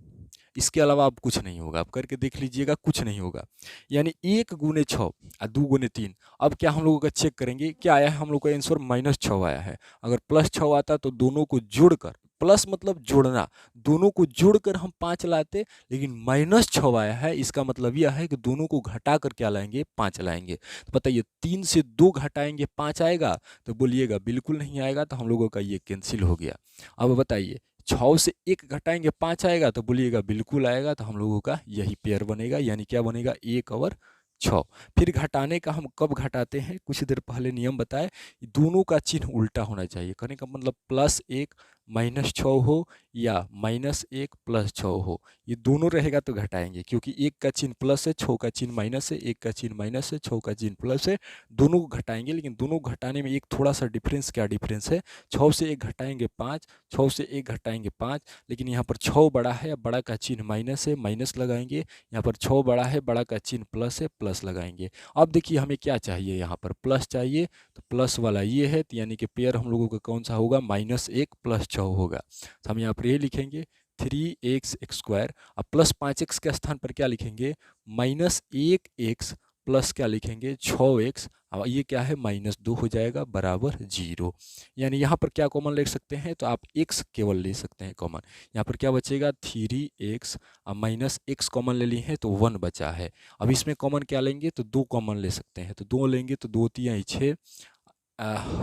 इसके अलावा अब कुछ नहीं होगा। आप करके देख लीजिएगा, कुछ नहीं होगा। यानी 1 गुने 6 और 2 गुने 3। अब क्या हम लोगों का चेक करेंगे, क्या आया है हम लोग का आंसर? -6 आया है। अगर +6 आता तो दोनों को जोड़कर, प्लस मतलब जोड़ना, दोनों को जोड़कर हम 5 लाते, लेकिन -6 आया है। इसका मतलब यह है कि दोनों को घटाकर क्या लाएंगे? 5 लाएंगे। तो बताइए 3 से 2 घटाएंगे 5 आएगा? तो बोलिएगा बिल्कुल नहीं आएगा। तो हम लोगों का ये कैंसिल हो गया। अब बताइए 6 से 1 घटाएंगे 5 आएगा? तो बोलिएगा बिल्कुल आएगा। तो हम लोगों का यही पेयर बनेगा। यानी क्या बनेगा? 1 और 6। फिर घटाने का हम कब घटाते हैं? कुछ देर पहले नियम बताए, दोनों का चिन्ह उल्टा होना चाहिए। कहने का मतलब +1 -6 हो या -1 +6 हो, ये दोनों रहेगा तो घटाएंगे, क्योंकि 1 का चिन्ह प्लस है, 6 का चिन्ह माइनस है, 1 का चिन्ह माइनस है, 6 का चिन्ह प्लस है। दोनों को घटाएंगे, लेकिन दोनों घटाने में एक थोड़ा सा डिफरेंस। क्या डिफरेंस है? 6 से 1 घटाएंगे 5, 6 से 1 घटाएंगे 5, लेकिन यहाँ पर 6 बड़ा है, बड़ा का चिन्ह माइनस है, माइनस लगाएंगे। यहाँ पर 6 बड़ा है, बड़ा का चिन्ह प्लस है, प्लस लगाएंगे। अब देखिए हमें क्या चाहिए? यहाँ पर प्लस चाहिए, तो प्लस वाला ये है, तो यानी कि पेयर हम लोगों का कौन सा होगा? -1 + 6 होगा। तो हम यहाँ पर ये लिखेंगे 3x² अब +5x के स्थान पर क्या लिखेंगे? -1x प्लस क्या लिखेंगे? 6x। अब ये क्या है? -2 हो जाएगा बराबर 0। यानी यहाँ पर क्या कॉमन ले सकते हैं? तो आप x केवल ले सकते हैं कॉमन। यहाँ पर क्या बचेगा? 3x। अब -x कॉमन ले लिए हैं तो 1 बचा है। अब इसमें कॉमन क्या लेंगे? तो 2 कॉमन ले सकते हैं, तो 2 लेंगे तो 2 3 6,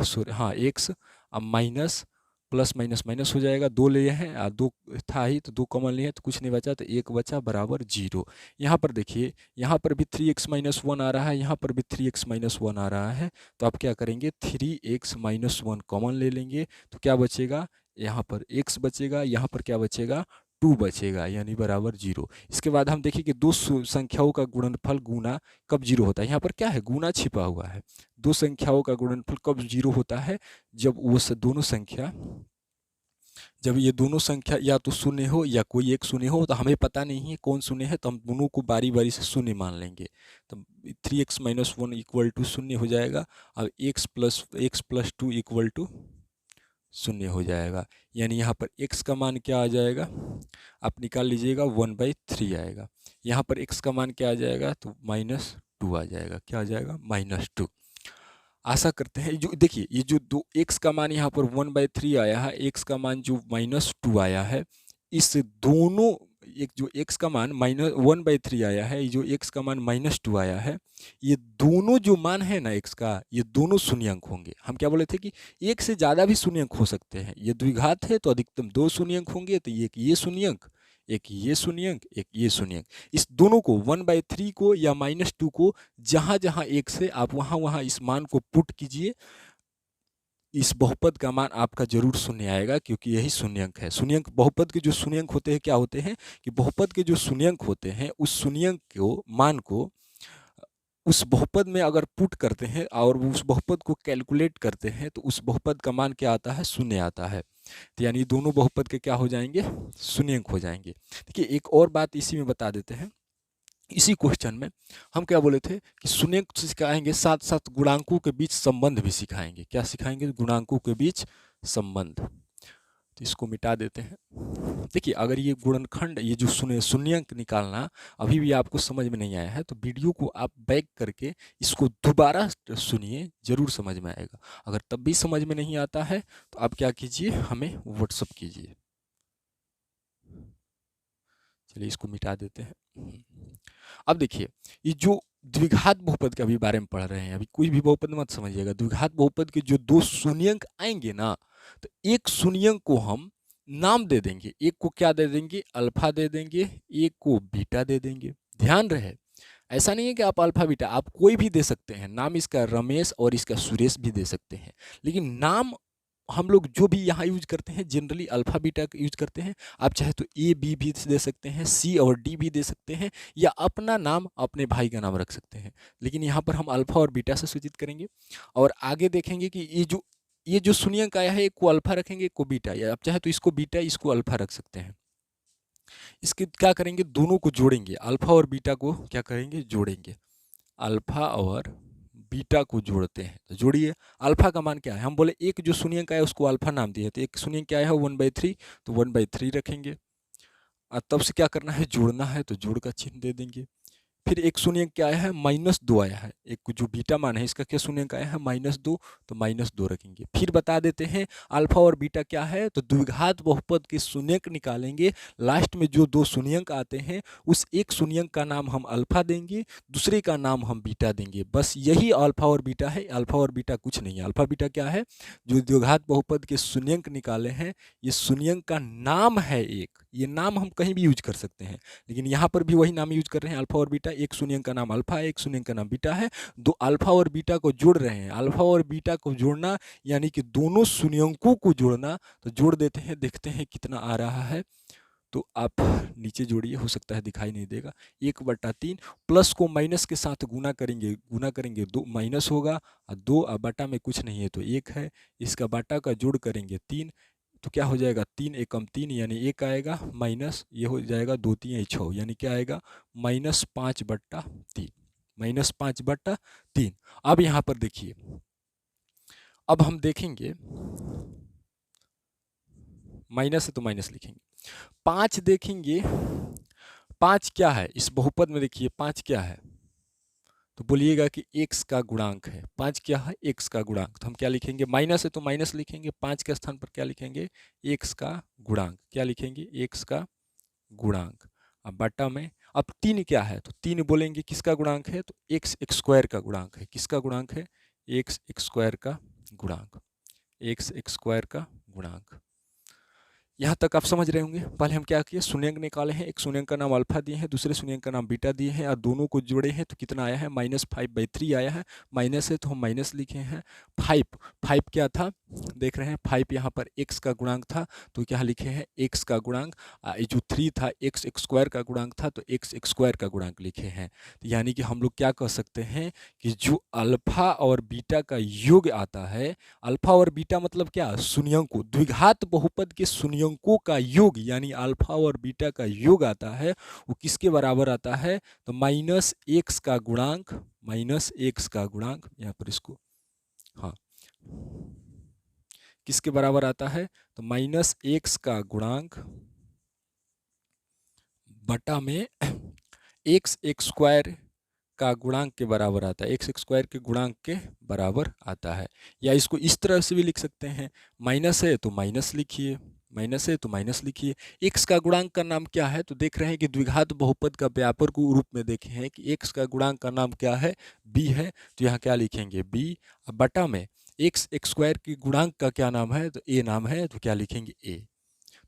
सॉरी हाँ x। अब माइनस प्लस माइनस माइनस हो जाएगा, 2 लिए हैं, 2 था ही तो 2 कॉमन लिए हैं तो कुछ नहीं बचा, तो 1 बचा बराबर 0। यहाँ पर देखिए, यहाँ पर भी 3x - 1 आ रहा है, यहाँ पर भी 3x - 1 आ रहा है। तो आप क्या करेंगे? 3x - 1 कॉमन ले लेंगे तो क्या बचेगा? यहाँ पर x बचेगा, यहाँ पर क्या बचेगा? 2 बचेगा यानी बराबर 0। इसके बाद हम देखिए कि दो संख्याओं का गुणनफल गुना कब 0 होता है। यहाँ पर क्या है, गुना छिपा हुआ है। दो संख्याओं का गुणनफल कब 0 होता है, जब वो दोनों संख्या, जब ये दोनों संख्या या तो शून्य हो या कोई एक शून्य हो। तो हमें पता नहीं है कौन शून्य है, तो हम दोनों को बारी बारी से शून्य मान लेंगे। तो 3x माइनस 1 इक्वल टू शून्य हो जाएगा। अब x प्लस 2 इक्वल टू शून्य हो जाएगा। यानी यहाँ पर x का मान क्या आ जाएगा, आप निकाल लीजिएगा, 1/3 आएगा। यहाँ पर x का मान क्या आ जाएगा, तो -2 आ जाएगा। क्या आ जाएगा, -2। आशा करते हैं जो देखिए ये जो दो x का मान यहाँ पर 1/3 आया है, x का मान जो -2 आया है, इस दोनों, एक जो x का मान -1/3 आया है, ये जो x का मान -2 आया है, ये दोनों जो मान है ना x का, ये दोनों शून्यंक होंगे। हम क्या बोले थे कि एक से ज़्यादा भी शून्यंक हो सकते हैं। ये द्विघात है तो अधिकतम 2 शून्यंक होंगे। तो एक ये शून्यंक, एक ये शून्यंक, एक ये शून्यंक, इस दोनों को 1/3 को या -2 को जहाँ जहाँ एक से आप वहाँ वहाँ इस मान को पुट कीजिए, इस बहुपद का मान आपका जरूर शून्य आएगा, क्योंकि यही शून्यंक है। शून्यंक, बहुपद के जो शून्यंक होते हैं क्या होते हैं कि बहुपद के जो शून्यंक होते हैं, उस शून्यंक को मान को उस बहुपद में अगर पुट करते हैं और उस बहुपद को कैलकुलेट करते हैं, तो उस बहुपद का मान क्या आता है, शून्य आता है। तो यानी दोनों बहुपद के क्या हो जाएंगे, शून्यंक हो जाएंगे। देखिए एक और बात इसी में बता देते हैं। इसी क्वेश्चन में हम क्या बोले थे कि शून्यंक सिखाएंगे, साथ साथ गुणांकों के बीच संबंध भी सिखाएंगे। क्या सिखाएंगे, गुणांकों के बीच संबंध। तो इसको मिटा देते हैं। देखिए अगर ये गुणनखंड, ये जो शून्यंक निकालना अभी भी आपको समझ में नहीं आया है, तो वीडियो को आप बैक करके इसको दोबारा सुनिए, जरूर समझ में आएगा। अगर तब भी समझ में नहीं आता है तो आप क्या कीजिए, हमें व्हाट्सअप कीजिए। चलिए इसको मिटा देते हैं। अब देखिए ये जो द्विघात बहुपद के अभी बारे में पढ़ रहे हैं, अभी कोई भी बहुपद मत समझिएगा। द्विघात बहुपद के जो दो शून्यंक आएंगे ना, तो एक शून्यंक को हम नाम दे देंगे। एक को क्या दे देंगे, अल्फा दे देंगे, एक को बीटा दे देंगे। ध्यान रहे, ऐसा नहीं है कि आप अल्फा बीटा, आप कोई भी दे सकते हैं नाम। इसका रमेश और इसका सुरेश भी दे सकते हैं, लेकिन नाम हम लोग जो भी यहाँ यूज करते हैं जनरली अल्फा बीटा का यूज करते हैं। आप चाहे तो ए बी भी दे सकते हैं, सी और डी भी दे सकते हैं, या अपना नाम अपने भाई का नाम रख सकते हैं। लेकिन यहाँ पर हम अल्फा और बीटा से सूचित करेंगे। और आगे देखेंगे कि ये जो शून्यंक आया है, एक को अल्फा रखेंगे, एक को बीटा, या आप चाहे तो इसको बीटा इसको अल्फा रख सकते हैं। इसके क्या करेंगे, दोनों को जोड़ेंगे, अल्फा और बीटा को क्या करेंगे, जोड़ेंगे। अल्फा और बीटा को जोड़ते हैं, तो जोड़िए। अल्फा का मान क्या है, हम बोले एक जो शून्यंक आया उसको अल्फा नाम दिए, तो एक शून्यंक क्या है 1/3, तो 1/3 रखेंगे। और तब से क्या करना है, जोड़ना है, तो जोड़ का चिन्ह दे देंगे। फिर एक शून्यंक क्या आया है, -2 आया है। एक जो बीटा मान है इसका क्या शून्यंक आया है, -2, तो -2 रखेंगे। फिर बता देते हैं अल्फा और बीटा क्या है, तो द्विघात बहुपद के शून्यंक निकालेंगे। लास्ट में जो दो शून्यंक आते हैं उस एक शून्यंक का नाम हम अल्फा देंगे, दूसरे का नाम हम बीटा देंगे। बस यही अल्फा और बीटा है। अल्फा और बीटा कुछ नहीं है। अल्फा बीटा क्या है, जो द्विघात बहुपद के शून्यंक निकाले हैं, ये शून्यंक का नाम है एक। ये नाम हम कहीं भी यूज कर सकते हैं, लेकिन यहाँ पर भी वही नाम यूज कर रहे हैं, अल्फा और बीटा। एक शून्यंक का नाम अल्फा है, एक शून्यंक का नाम बीटा है। दो अल्फा और बीटा को जोड़ रहे हैं। अल्फा और बीटा को जोड़ना यानी कि दोनों शून्यंकों को जोड़ना। तो जोड़ देते हैं, देखते हैं कितना आ रहा है। तो आप नीचे जोड़िए, हो सकता है दिखाई नहीं देगा। 1/3 प्लस को माइनस के साथ गुना करेंगे 2 माइनस होगा, और 2 बटा में कुछ नहीं है तो 1 है। इसका बाटा का जोड़ करेंगे 3, तो क्या हो जाएगा, 3 एकम 3 यानी 1 आएगा, माइनस ये हो जाएगा 2 3 6, यानी क्या आएगा, -5/3, -5/3। अब यहाँ पर देखिए, अब हम देखेंगे, माइनस है तो माइनस लिखेंगे। 5 देखेंगे, 5 क्या है इस बहुपद में, देखिए 5 क्या है, तो बोलिएगा कि x का गुणांक है। 5 क्या है, x का गुणांक। तो हम क्या लिखेंगे, माइनस है तो माइनस लिखेंगे, 5 के स्थान पर क्या लिखेंगे, x का गुणांक। क्या लिखेंगे, x का गुणांक। अब बटा में, अब 3 क्या है, तो 3 बोलेंगे किसका गुणांक है, तो x² का गुणांक है। किसका गुणांक है, x² का गुणांक, x² का गुणांक। यहाँ तक आप समझ रहे होंगे। पहले हम क्या किए, शून्यंक निकाले हैं, एक शून्यंक का नाम अल्फा दिए हैं, दूसरे शून्यंक का नाम बीटा दिए हैं, और दोनों को जोड़े हैं तो कितना आया है, -5/3 आया है। माइनस है तो हम माइनस लिखे हैं। 5 क्या था, देख रहे हैं 5 यहाँ पर x का गुणांक था, तो क्या लिखे हैं x का गुणांक। ये जो 3 था x स्क्वायर का गुणांक था, तो x स्क्वायर का गुणांक लिखे हैं। तो यानी कि हम लोग क्या कह सकते हैं कि जो अल्फा और बीटा का योग आता है, अल्फा और बीटा मतलब क्या, शून्यंकों, द्विघात बहुपद के शून्यंकों का योग, यानी अल्फा और बीटा का योग आता है, वो किसके बराबर आता है, तो -x का गुणांक, -x का गुणांक, यहाँ पर इसको, हाँ, किसके बराबर आता है, तो -x का गुणांक बटा में x स्क्वायर का गुणांक के बराबर आता है, x स्क्वायर के गुणांक के बराबर आता है। या इसको इस तरह से भी लिख सकते हैं, माइनस है तो माइनस लिखिए, माइनस है तो माइनस लिखिए। x का गुणांक का नाम क्या है, तो देख रहे हैं कि द्विघात बहुपद का व्यापक रूप में देखे हैं कि x का गुणांक का नाम क्या है, b है, तो यहाँ क्या लिखेंगे b, बटा में x स्क्वायर के गुणांक का क्या नाम है, तो a नाम है, तो क्या लिखेंगे a।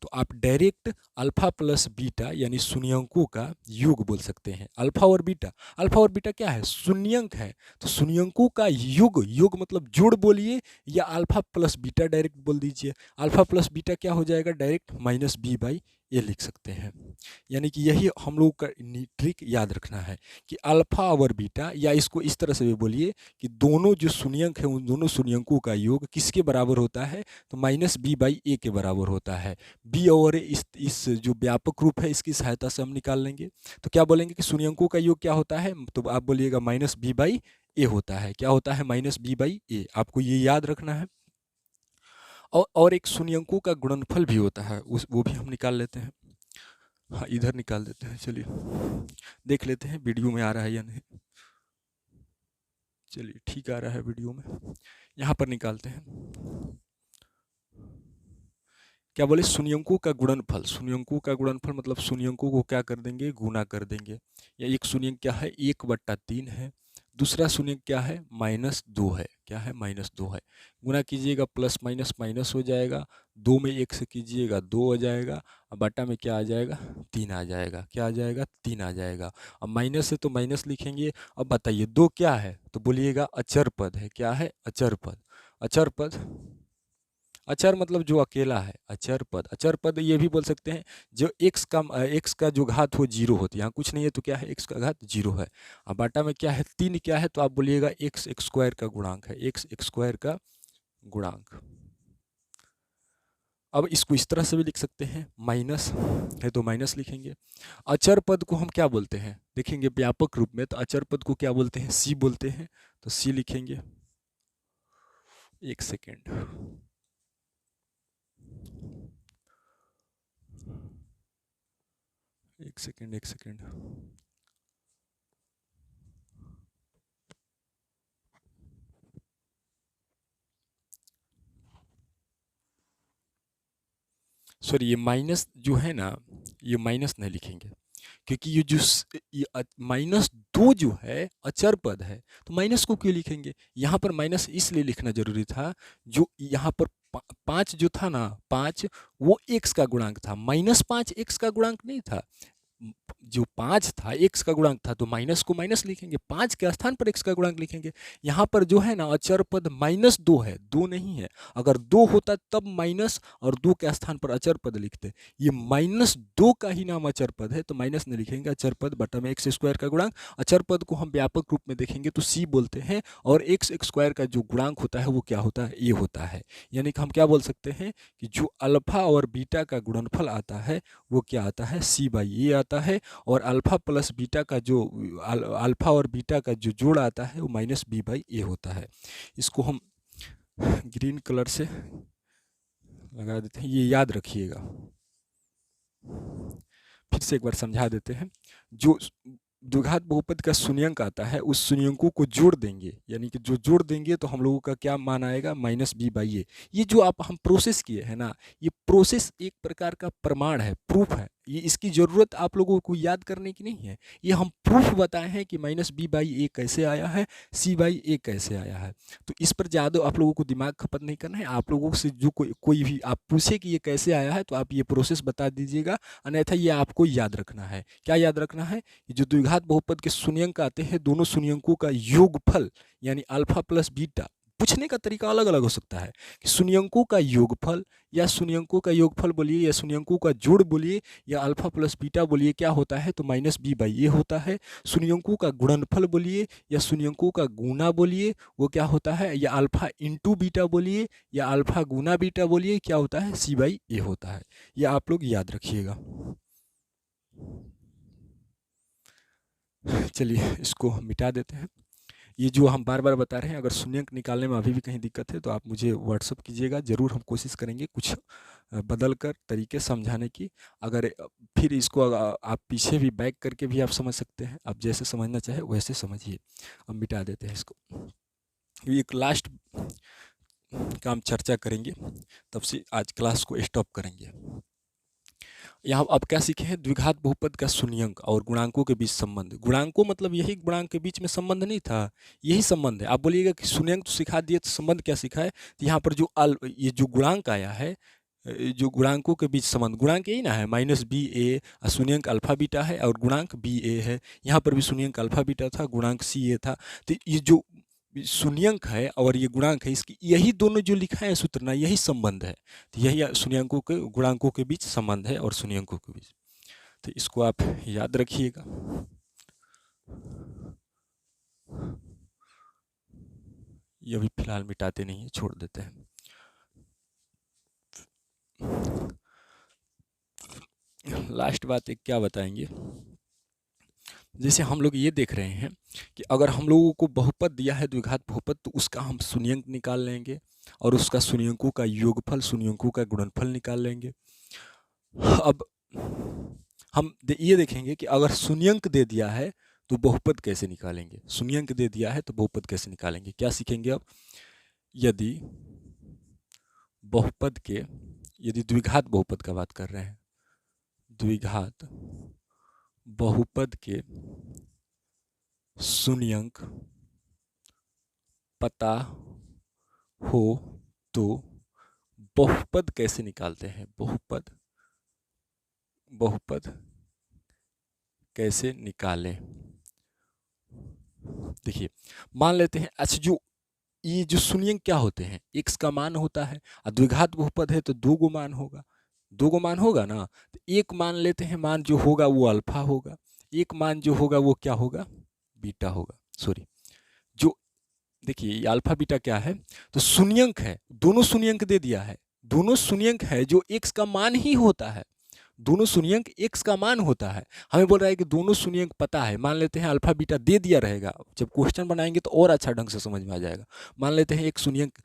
तो आप डायरेक्ट अल्फा प्लस बीटा यानी शून्यंकों का योग बोल सकते हैं। अल्फा और बीटा क्या है, शून्यंक है, तो शून्यंकों का योग, योग मतलब जोड़ बोलिए, या अल्फा प्लस बीटा डायरेक्ट बोल दीजिए। अल्फा प्लस बीटा क्या हो जाएगा, डायरेक्ट -b/a लिख सकते हैं। यानी कि यही हम लोग का ट्रिक याद रखना है कि अल्फा और बीटा, या इसको इस तरह से भी बोलिए कि दोनों जो शून्यंक है उन दोनों शून्यंकों का योग किसके बराबर होता है, तो -b/a के बराबर होता है। बी और इस जो व्यापक रूप है इसकी सहायता से हम निकाल लेंगे। तो क्या बोलेंगे कि शून्यंकों का योग क्या होता है, तो आप बोलिएगा -b/a होता है। क्या होता है, -b/a, आपको ये याद रखना है। और एक शून्यंकों का गुणनफल भी होता है, उस वो भी हम निकाल लेते हैं। हाँ, इधर निकाल देते हैं, चलिए देख लेते हैं वीडियो में आ रहा है या नहीं। चलिए ठीक आ रहा है वीडियो में, यहाँ पर निकालते हैं। क्या बोले, शून्यंकों का गुणनफल, शून्यंकों का गुणनफल मतलब शून्यंकों को क्या कर देंगे, गुना कर देंगे। या एक शून्यंक क्या है, 1/3 है, दूसरा शून्यंक क्या है, -2 है, क्या है, -2 है। गुना कीजिएगा, प्लस माइनस माइनस हो जाएगा, 2 में 1 से कीजिएगा 2 आ जाएगा, और बटा में क्या आ जाएगा, 3 आ जाएगा। क्या आ जाएगा, 3 आ जाएगा। अब माइनस है तो माइनस लिखेंगे। अब बताइए 2 क्या है, तो बोलिएगा अचर पद है। क्या है, अचर पद। अचर पद, अचर मतलब जो अकेला है, अचर पद। अचर पद ये भी बोल सकते हैं जो x का जो घात हो 0 हो, तो यहाँ कुछ नहीं है तो क्या है, x का घात 0 है। अब बाटा में क्या है, 3 क्या है, तो आप बोलिएगा x स्क्वायर का गुणांक है, x स्क्वायर का गुणांक। अब इसको इस तरह से भी लिख सकते हैं, माइनस है तो माइनस लिखेंगे। अचर पद को हम क्या बोलते हैं, देखेंगे व्यापक रूप में, तो अचर पद को क्या बोलते हैं, c बोलते हैं, तो c लिखेंगे। एक सेकेंड, एक सेकेंड, एक सेकेंड। सॉरी, ये माइनस जो है ना, ये माइनस नहीं लिखेंगे, क्योंकि ये जो -2 जो है अचर पद है, तो माइनस को क्यों लिखेंगे। यहाँ पर माइनस इसलिए लिखना जरूरी था, जो यहाँ पर 5 जो था ना, 5 वो x का गुणांक था, -5 x का गुणांक नहीं था। जो 5 था x का गुणांक था, तो माइनस को माइनस लिखेंगे, 5 के स्थान पर x का गुणांक लिखेंगे। यहाँ पर जो है ना अचर पद -2 है, 2 नहीं है। अगर 2 होता तब माइनस, और 2 के स्थान पर अचर पद लिखते। ये -2 का ही नाम अचर पद है, तो माइनस नहीं लिखेंगे, अचर पद बटा में x स्क्वायर का गुणांक। अचर पद को हम व्यापक रूप में देखेंगे तो c बोलते हैं, और x स्क्वायर का जो गुणांक होता है वो क्या होता है, a होता है। यानी कि हम क्या बोल सकते हैं कि जो अल्फा और बीटा का गुणनफल आता है वो क्या आता है, c/a आता है। और अल्फा प्लस बीटा का जो अल्फा और बीटा का जो जोड़ आता है वो -b/a होता है। इसको हम ग्रीन कलर से लगा देते हैं, ये याद रखिएगा। फिर से एक बार समझा देते हैं। जो द्विघात बहुपद का शून्यंक आता है, उस शून्यंकों को जोड़ देंगे, यानी कि जो जोड़ देंगे तो हम लोगों का क्या मान आएगा, -b/a। ये जो आप हम प्रोसेस किए हैं ना, ये प्रोसेस एक प्रकार का प्रमाण है, प्रूफ है। ये इसकी ज़रूरत आप लोगों को याद करने की नहीं है, ये हम प्रूफ बताए हैं कि -b/a कैसे आया है, c/a कैसे आया है। तो इस पर ज़्यादा आप लोगों को दिमाग खपत नहीं करना है। आप लोगों से जो कोई भी आप पूछे कि ये कैसे आया है, तो आप ये प्रोसेस बता दीजिएगा, अन्यथा ये आपको याद रखना है। क्या याद रखना है? ये जो द्विघात बहुपद के शून्यंक आते हैं, दोनों शून्यंकों का योगफल यानी अल्फा प्लस बीटा। पूछने का तरीका अलग अलग हो सकता है कि शून्यंकों का योगफल, या शून्यंकों का योगफल बोलिए, या शून्यंकों का जोड़ बोलिए, या अल्फा प्लस बीटा बोलिए, क्या होता है, तो -b/a होता है। शून्यंकों का गुणनफल बोलिए, या शून्यंकों का गुणा बोलिए, वो क्या होता है, या अल्फा इंटू बीटा बोलिए, या अल्फा गुना बीटा बोलिए, क्या होता है, c/a होता है। ये आप लोग याद रखिएगा। चलिए इसको हम मिटा देते हैं। ये जो हम बार-बार बता रहे हैं, अगर शून्यंक निकालने में अभी भी कहीं दिक्कत है तो आप मुझे व्हाट्सएप कीजिएगा, ज़रूर हम कोशिश करेंगे कुछ बदल कर तरीके समझाने की। अगर फिर इसको आप पीछे भी बैक करके भी आप समझ सकते हैं, आप जैसे समझना चाहें वैसे समझिए। अब मिटा देते हैं इसको। एक लास्ट का हम चर्चा करेंगे, तब से आज क्लास को स्टॉप करेंगे। यहाँ अब क्या सीखे हैं, द्विघात बहुपद का शून्यंक और गुणांकों के बीच संबंध। गुणांकों मतलब यही गुणांक के बीच में संबंध नहीं था, यही संबंध है। आप बोलिएगा कि शून्यंक तो सिखा दिए, तो संबंध क्या सिखा है, तो यहाँ पर जो ये जो गुणांक आया है, जो गुणांकों के बीच संबंध, गुणांक यही ना है, -b/a, शून्यंक अल्फा बीटा है और गुणांक b/a है। यहाँ पर भी शून्यंक अल्फा बीटा था, गुणांक c/a था। तो ये जो शून्यंक है और ये गुणांक है, इसकी यही दोनों जो लिखा है सूत्र ना, यही संबंध है। तो यही शून्यंकों के गुणांकों के बीच संबंध है और शून्यंकों के बीच। तो इसको आप याद रखिएगा। ये अभी फिलहाल मिटाते नहीं है, छोड़ देते हैं। लास्ट बात एक क्या बताएंगे, जैसे हम लोग ये देख रहे हैं कि अगर हम लोगों को बहुपद दिया है, द्विघात बहुपद, तो उसका हम शून्यंक निकाल लेंगे और उसका शून्यंकों का योगफल, शून्यंकों का गुणनफल निकाल लेंगे। अब हम ये देखेंगे कि अगर शून्यंक दे दिया है तो बहुपद कैसे निकालेंगे, शून्यंक दे दिया है तो बहुपद कैसे निकालेंगे। क्या सीखेंगे अब, यदि बहुपद के, यदि द्विघात बहुपद का बात कर रहे हैं, द्विघात बहुपद के शून्यंक पता हो तो बहुपद कैसे निकालते हैं, बहुपद कैसे निकालें। देखिए, मान लेते हैं, अच्छा ये जो शून्यंक क्या होते हैं, x का मान होता है, और द्विघात बहुपद है तो 2 गो मान होगा, 2 गो मान होगा ना। तो एक मान लेते हैं, मान जो होगा वो अल्फा होगा, एक मान जो होगा वो क्या होगा, बीटा होगा। सॉरी, जो देखिए ये अल्फा बीटा क्या है, तो शून्यंक है, दोनों शून्यंक दे दिया है, दोनों शून्यंक है जो x का मान ही होता है, दोनों शून्यंक x का मान होता है। हमें बोल रहा है कि दोनों शून्यंक पता है, मान लेते हैं अल्फा बीटा दे दिया रहेगा, जब क्वेश्चन बनाएंगे तो और अच्छा ढंग से समझ में आ जाएगा। मान लेते हैं एक शून्यंक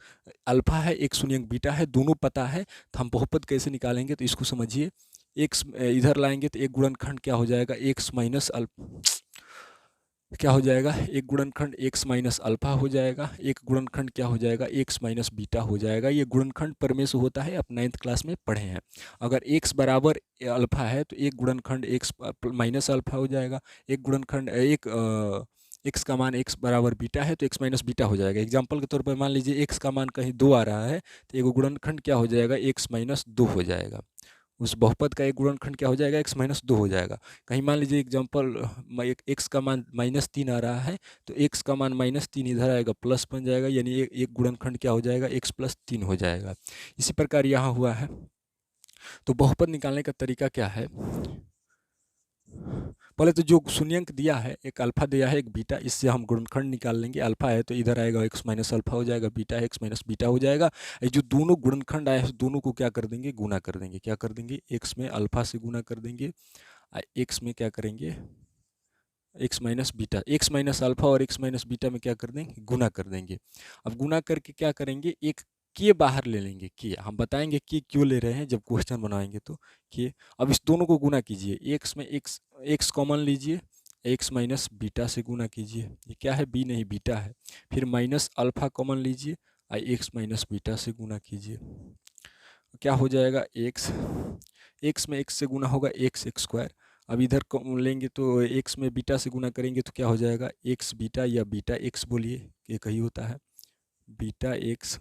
अल्फा है, एक शून्यंक बीटा है, दोनों पता है, तो हम बहुपद कैसे निकालेंगे, तो इसको समझिए। x इधर लाएंगे तो एक गुणनखंड क्या हो जाएगा, x माइनस क्या हो जाएगा, एक गुणनखंड x माइनस अल्फा हो जाएगा, एक गुणनखंड क्या हो जाएगा, x माइनस बीटा हो जाएगा। ये गुणनखंड परमेश होता है, आप 9th क्लास में पढ़े हैं। अगर x बराबर अल्फा है तो एक गुणनखंड x माइनस अल्फा हो जाएगा, एक गुणनखंड x का मान x बराबर बीटा है तो x माइनस बीटा हो जाएगा। एग्जाम्पल के तौर पर मान लीजिए x का मान कहीं 2 आ रहा है, तो एक गुणनखंड क्या हो जाएगा, x माइनस 2 हो जाएगा। उस बहुपद का एक गुणनखंड क्या हो जाएगा, x माइनस 2 हो जाएगा। कहीं मान लीजिए एग्जाम्पल x का मान -3 आ रहा है, तो x का मान -3 इधर आएगा, प्लस बन जाएगा, यानी एक गुणनखंड क्या हो जाएगा, x प्लस 3 हो जाएगा। इसी प्रकार यहाँ हुआ है। तो बहुपद निकालने का तरीका क्या है, पहले तो जो शून्यंक दिया है, एक अल्फा दिया है, एक बीटा, इससे हम गुणनखंड निकाल लेंगे। अल्फा है तो इधर आएगा x माइनस अल्फा हो जाएगा, बीटा है x माइनस बीटा हो जाएगा। ये जो दोनों गुणनखंड आए हैं दोनों को क्या कर देंगे, गुना कर देंगे। क्या कर देंगे, x में अल्फा से गुना कर देंगे, x में क्या करेंगे, x minus beta, x minus alpha और x माइनस बीटा में क्या कर देंगे, गुना कर देंगे। अब गुना करके क्या करेंगे, एक के बाहर ले लेंगे, के हम बताएंगे कि क्यों ले रहे हैं जब क्वेश्चन बनाएंगे तो के। अब इस दोनों को गुना कीजिए, x में x कॉमन लीजिए, एक्स माइनस बीटा से गुना कीजिए, ये क्या है, बी नहीं बीटा है। फिर माइनस अल्फा कॉमन लीजिए और एक्स माइनस बीटा से गुना कीजिए, क्या हो जाएगा, एक्स, एक्स में एक्स से गुना होगा एक्स एक्स स्क्वायर। अब इधर लेंगे तो एक्स में बीटा से गुना करेंगे तो क्या हो जाएगा, एक्स बीटा या बीटा एक्स, बोलिए एक ही होता है, बीटा एक्स।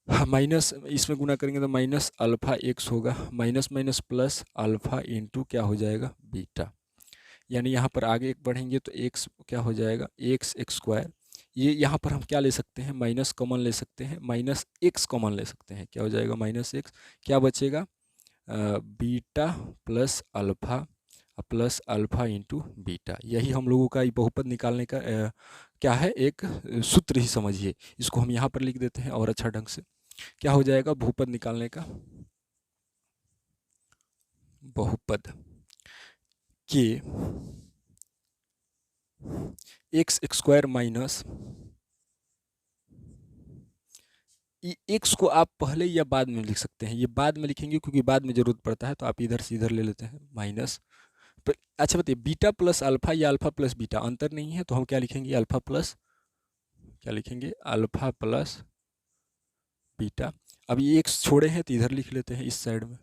हाँ, माइनस इसमें गुना करेंगे तो माइनस अल्फ़ा एक्स होगा, minus minus plus alpha into क्या हो जाएगा, बीटा। यानी यहाँ पर आगे एक बढ़ेंगे तो एक्स क्या हो जाएगा, एक्स एक्स स्क्वायर। ये यहाँ पर हम क्या ले सकते हैं, माइनस कॉमन ले सकते हैं, माइनस एक्स कॉमन ले सकते हैं, क्या हो जाएगा, माइनस एक्स। क्या बचेगा, beta plus alpha into beta. यही हम लोगों का बहुपद निकालने का क्या है, एक सूत्र ही समझिए। इसको हम यहाँ पर लिख देते हैं और अच्छा ढंग से। क्या हो जाएगा बहुपद निकालने का, बहुपद के x x square minus, x को आप पहले या बाद में लिख सकते हैं, ये बाद में लिखेंगे क्योंकि बाद में जरूरत पड़ता है, तो आप इधर से इधर ले लेते हैं माइनस। अच्छा बताइए, बीटा प्लस अल्फा या अल्फा प्लस बीटा, अंतर नहीं है तो हम क्या लिखेंगे, अल्फा प्लस, क्या लिखेंगे, अल्फा प्लस बीटा। अब ये एक्स छोड़े हैं तो इधर लिख लेते हैं इस साइड में।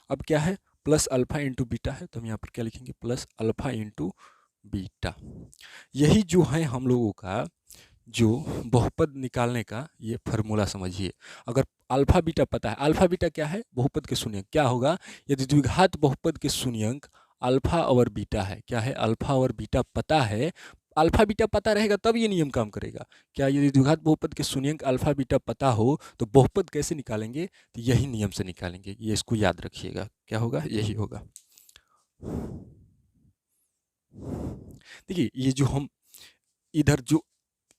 अब क्या है, प्लस अल्फा इंटू बीटा है तो हम यहाँ पर क्या लिखेंगे, प्लस अल्फा इंटू बीटा। यही जो है हम लोगों का जो बहुपद निकालने का ये फार्मूला समझिए। अगर अल्फा बीटा पता है, अल्फा बीटा क्या है, बहुपद के शून्यंक। क्या होगा, यदि द्विघात बहुपद के शून्यंक अल्फा और बीटा है, क्या है, अल्फा और बीटा पता है, अल्फा बीटा पता रहेगा तब ये नियम काम करेगा। क्या, यदि द्विघात बहुपद के शून्यंक अल्फा बीटा पता हो तो बहुपद कैसे निकालेंगे, तो यही नियम से निकालेंगे। ये इसको याद रखिएगा, क्या होगा, यही होगा। देखिए ये जो हम इधर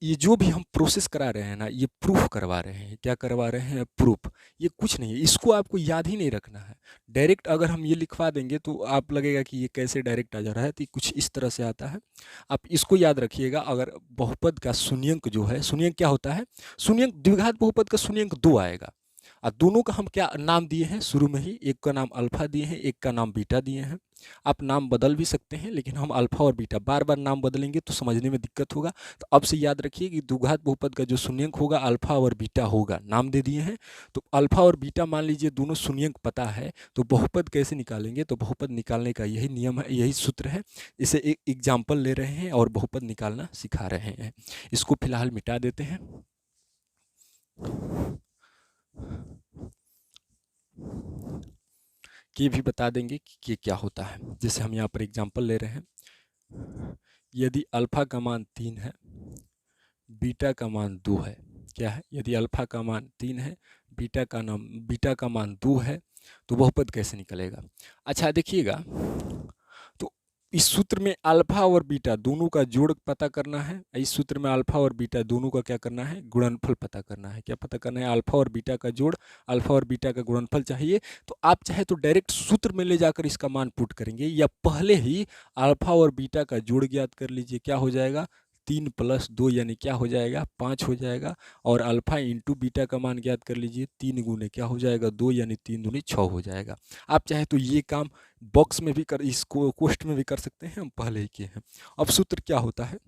ये जो भी हम प्रोसेस करा रहे हैं ना, ये प्रूफ करवा रहे हैं। क्या करवा रहे हैं, प्रूफ। ये कुछ नहीं है, इसको आपको याद ही नहीं रखना है। डायरेक्ट अगर हम ये लिखवा देंगे तो आप लगेगा कि ये कैसे डायरेक्ट आ जा रहा है, तो कुछ इस तरह से आता है। आप इसको याद रखिएगा। अगर बहुपद का शून्यंक जो है, शून्यंक क्या होता है, शून्यंक द्विघात बहुपद का शून्यंक 2 आएगा और दोनों का हम क्या नाम दिए हैं शुरू में ही, एक का नाम अल्फा दिए हैं, एक का नाम बीटा दिए हैं। आप नाम बदल भी सकते हैं, लेकिन हम अल्फा और बीटा बार बार नाम बदलेंगे तो समझने में दिक्कत होगा। तो अब से याद रखिए कि द्विघात बहुपद का जो शून्यंक होगा अल्फा और बीटा होगा, नाम दे दिए हैं। तो अल्फा और बीटा मान लीजिए दोनों शून्यंक पता है, तो बहुपद कैसे निकालेंगे, तो बहुपद निकालने का यही नियम है, यही सूत्र है। इसे एक एग्जाम्पल ले रहे हैं और बहुपद निकालना सिखा रहे हैं। इसको फिलहाल मिटा देते हैं। ये भी बता देंगे कि ये क्या होता है। जैसे हम यहाँ पर एग्जांपल ले रहे हैं, यदि अल्फा का मान 3 है, बीटा का मान 2 है। क्या है, यदि अल्फा का मान 3 है, बीटा का मान 2 है, तो बहुपद कैसे निकलेगा। अच्छा देखिएगा, तो इस सूत्र में अल्फा और बीटा दोनों का जोड़ पता करना है। इस सूत्र में अल्फा और बीटा दोनों का क्या करना है, गुणनफल पता करना है। क्या पता करना है, अल्फा और बीटा का जोड़, अल्फा और बीटा का गुणनफल चाहिए। तो आप चाहे तो डायरेक्ट सूत्र में ले जाकर इसका मान पुट करेंगे, या पहले ही अल्फा और बीटा का जोड़ ज्ञात कर लीजिए। क्या हो जाएगा, 3 + 2 यानी क्या हो जाएगा, 5 हो जाएगा। और अल्फा इंटू बीटा का मान ज्ञात कर लीजिए, 3 गुने क्या हो जाएगा, 2 यानी 3 दूनी 6 हो जाएगा। आप चाहे तो ये काम बॉक्स में भी कर, इसको कोष्ठ में भी कर सकते हैं, हम पहले ही किए हैं। अब सूत्र क्या होता है,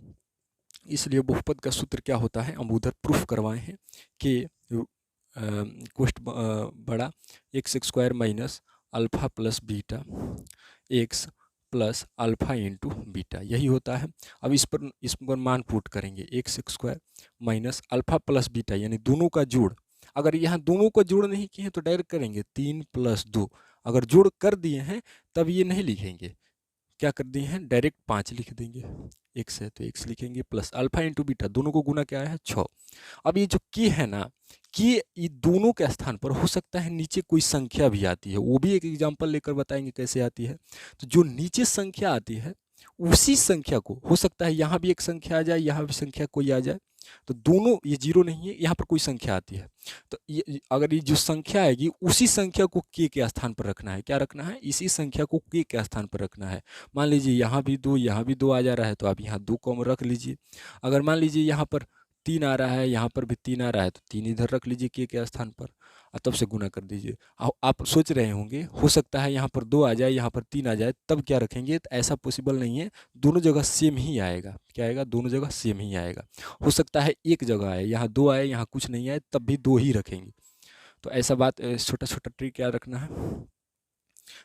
इसलिए बहुपद का सूत्र क्या होता है, हम उधर प्रूफ करवाए हैं कि कोष्ठ बड़ा x x square minus alpha plus beta x plus alpha into beta, यही होता है। अब इस पर मान पुट करेंगे, x x square minus alpha plus beta यानी दोनों का जोड़। अगर यहाँ दोनों का जोड़ नहीं किए हैं तो डायरेक्ट करेंगे 3 + 2। अगर जोड़ कर दिए हैं तब ये नहीं लिखेंगे, क्या कर दिए हैं, डायरेक्ट 5 लिख देंगे। एक्स है तो एक्स लिखेंगे प्लस अल्फा इंटू बीटा, दोनों को गुना क्या है, 6। अब ये जो की है ना, कि ये दोनों के स्थान पर हो सकता है नीचे कोई संख्या भी आती है, वो भी एक एग्जांपल लेकर बताएंगे कैसे आती है। तो जो नीचे संख्या आती है उसी संख्या को, हो सकता है यहाँ भी एक संख्या आ जाए, यहाँ भी संख्या कोई आ जाए, तो दोनों, ये जीरो नहीं है, यहाँ पर कोई संख्या आती है, तो ये अगर ये जो संख्या आएगी उसी संख्या को के स्थान पर रखना है। क्या रखना है, इसी संख्या को के स्थान पर रखना है। मान लीजिए यहाँ भी 2, यहाँ भी 2 आ जा रहा है, तो आप यहाँ 2 कॉमन रख लीजिए। अगर मान लीजिए यहाँ पर 3 आ रहा है, यहाँ पर भी 3 आ रहा है, तो 3 इधर रख लीजिए के स्थान पर और तब से गुना कर दीजिए। आप सोच रहे होंगे हो सकता है यहाँ पर 2 आ जाए, यहाँ पर 3 आ जाए, तब क्या रखेंगे? तो ऐसा पॉसिबल नहीं है, दोनों जगह सेम ही आएगा। क्या आएगा? दोनों जगह सेम ही आएगा। हो सकता है एक जगह आए, यहाँ 2 आए, यहाँ कुछ नहीं आए, तब भी 2 ही रखेंगे। तो ऐसा बात छोटा-छोटा ट्रिक याद रखना है।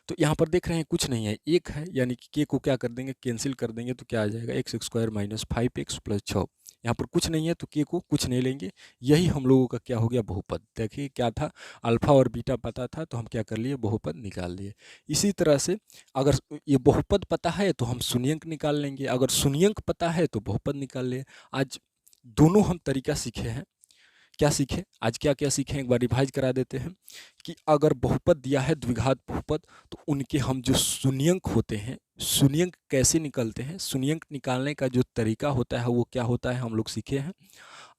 तो यहाँ पर देख रहे हैं कुछ नहीं है, 1 है, यानी कि के को क्या कर देंगे? कैंसिल कर देंगे, तो क्या आ जाएगा? X square minus 5x plus 6। यहाँ पर कुछ नहीं है तो के को कुछ नहीं लेंगे, यही हम लोगों का क्या हो गया? बहुपद। देखिए क्या था, अल्फा और बीटा पता था तो हम क्या कर लिए? बहुपद निकाल लिए। इसी तरह से अगर ये बहुपद पता है तो हम शून्यंक निकाल लेंगे, अगर शून्यंक पता है तो बहुपद निकाल लिए। आज दोनों हम तरीका सीखे हैं। क्या सीखे? आज क्या क्या सीखे एक बार रिवाइज करा देते हैं कि अगर बहुपद दिया है द्विघात बहुपद, तो उनके हम जो शून्यंक होते हैं, शून्यंक कैसे निकलते हैं, शून्यंक निकालने का जो तरीका होता है वो क्या होता है हम लोग सीखे हैं।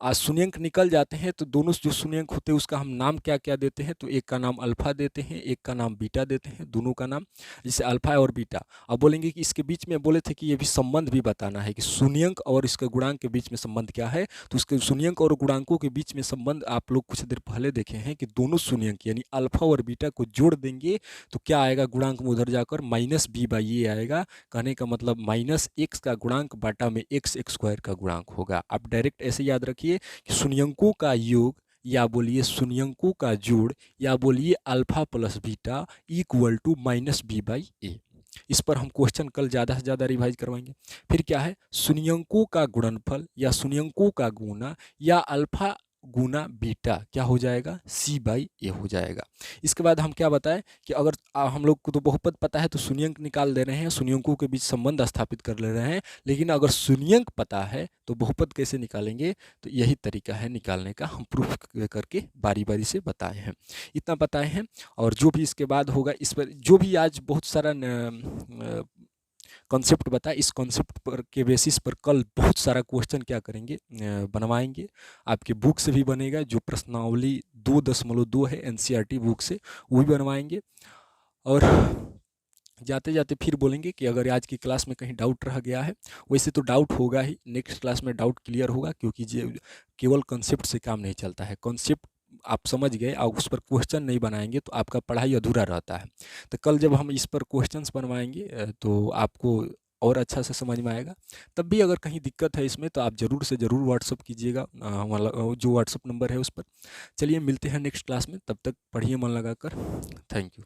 आज शून्यंक निकल जाते हैं तो दोनों जो शून्यंक होते हैं उसका हम नाम क्या क्या देते हैं? तो एक का नाम अल्फा देते हैं, एक का नाम बीटा देते हैं, दोनों का नाम, जैसे अल्फा और बीटा। अब बोलेंगे कि इसके बीच में बोले थे कि ये भी संबंध भी बताना है कि शून्यंक और इसके गुणांक के बीच में संबंध क्या है। तो उसके शून्यंक और गुणांकों के बीच में संबंध आप लोग कुछ देर पहले देखे हैं कि दोनों शून्यंक यानी अल्फा और बीटा को जोड़ देंगे तो क्या आएगा? गुणांक में उधर जाकर माइनस बी बाई ए आएगा। कहने का मतलब माइनस एक्स का गुणांक बाटा में एक्स स्क्वायर का गुणांक होगा। आप डायरेक्ट ऐसे याद रखिए कि शून्यंकों का योग या बोलिए शून्यंकों का जोड़ या बोलिए alpha plus beta equal to minus b by a. इस पर हम क्वेश्चन कल ज़्यादा से ज़्यादा रिवाइज करवाएंगे। फिर क्या है? शून्यंकों का गुणनफल या शून्यंकों का गुना या अल्फा गुना बीटा क्या हो जाएगा? सी बाई ए हो जाएगा। इसके बाद हम क्या बताएं कि अगर हम लोग को तो बहुपद पता है तो शून्यंक निकाल दे रहे हैं, शून्यंकों के बीच संबंध स्थापित कर ले रहे हैं, लेकिन अगर शून्यंक पता है तो बहुपद कैसे निकालेंगे? तो यही तरीका है निकालने का, हम प्रूफ करके बारी बारी से बताए हैं। इतना बताए हैं और जो भी इसके बाद होगा इस पर जो भी आज बहुत सारा कॉन्सेप्ट बताया, इस कॉन्सेप्ट पर के बेसिस पर कल बहुत सारा क्वेश्चन क्या करेंगे? बनवाएंगे। आपके बुक से भी बनेगा, जो प्रश्नावली 2.2 है एनसीईआरटी बुक से, वो भी बनवाएंगे। और जाते जाते फिर बोलेंगे कि अगर आज की क्लास में कहीं डाउट रह गया है, वैसे तो डाउट होगा ही, नेक्स्ट क्लास में डाउट क्लियर होगा, क्योंकि केवल कॉन्सेप्ट से काम नहीं चलता है। कॉन्सेप्ट आप समझ गए और उस पर क्वेश्चन नहीं बनाएंगे तो आपका पढ़ाई अधूरा रहता है। तो कल जब हम इस पर क्वेश्चंस बनवाएंगे तो आपको और अच्छा से समझ में आएगा। तब भी अगर कहीं दिक्कत है इसमें तो आप ज़रूर से ज़रूर व्हाट्सअप कीजिएगा, हमारा जो व्हाट्सअप नंबर है उस पर। चलिए मिलते हैं नेक्स्ट क्लास में, तब तक पढ़िए मन लगाकर। Thank you.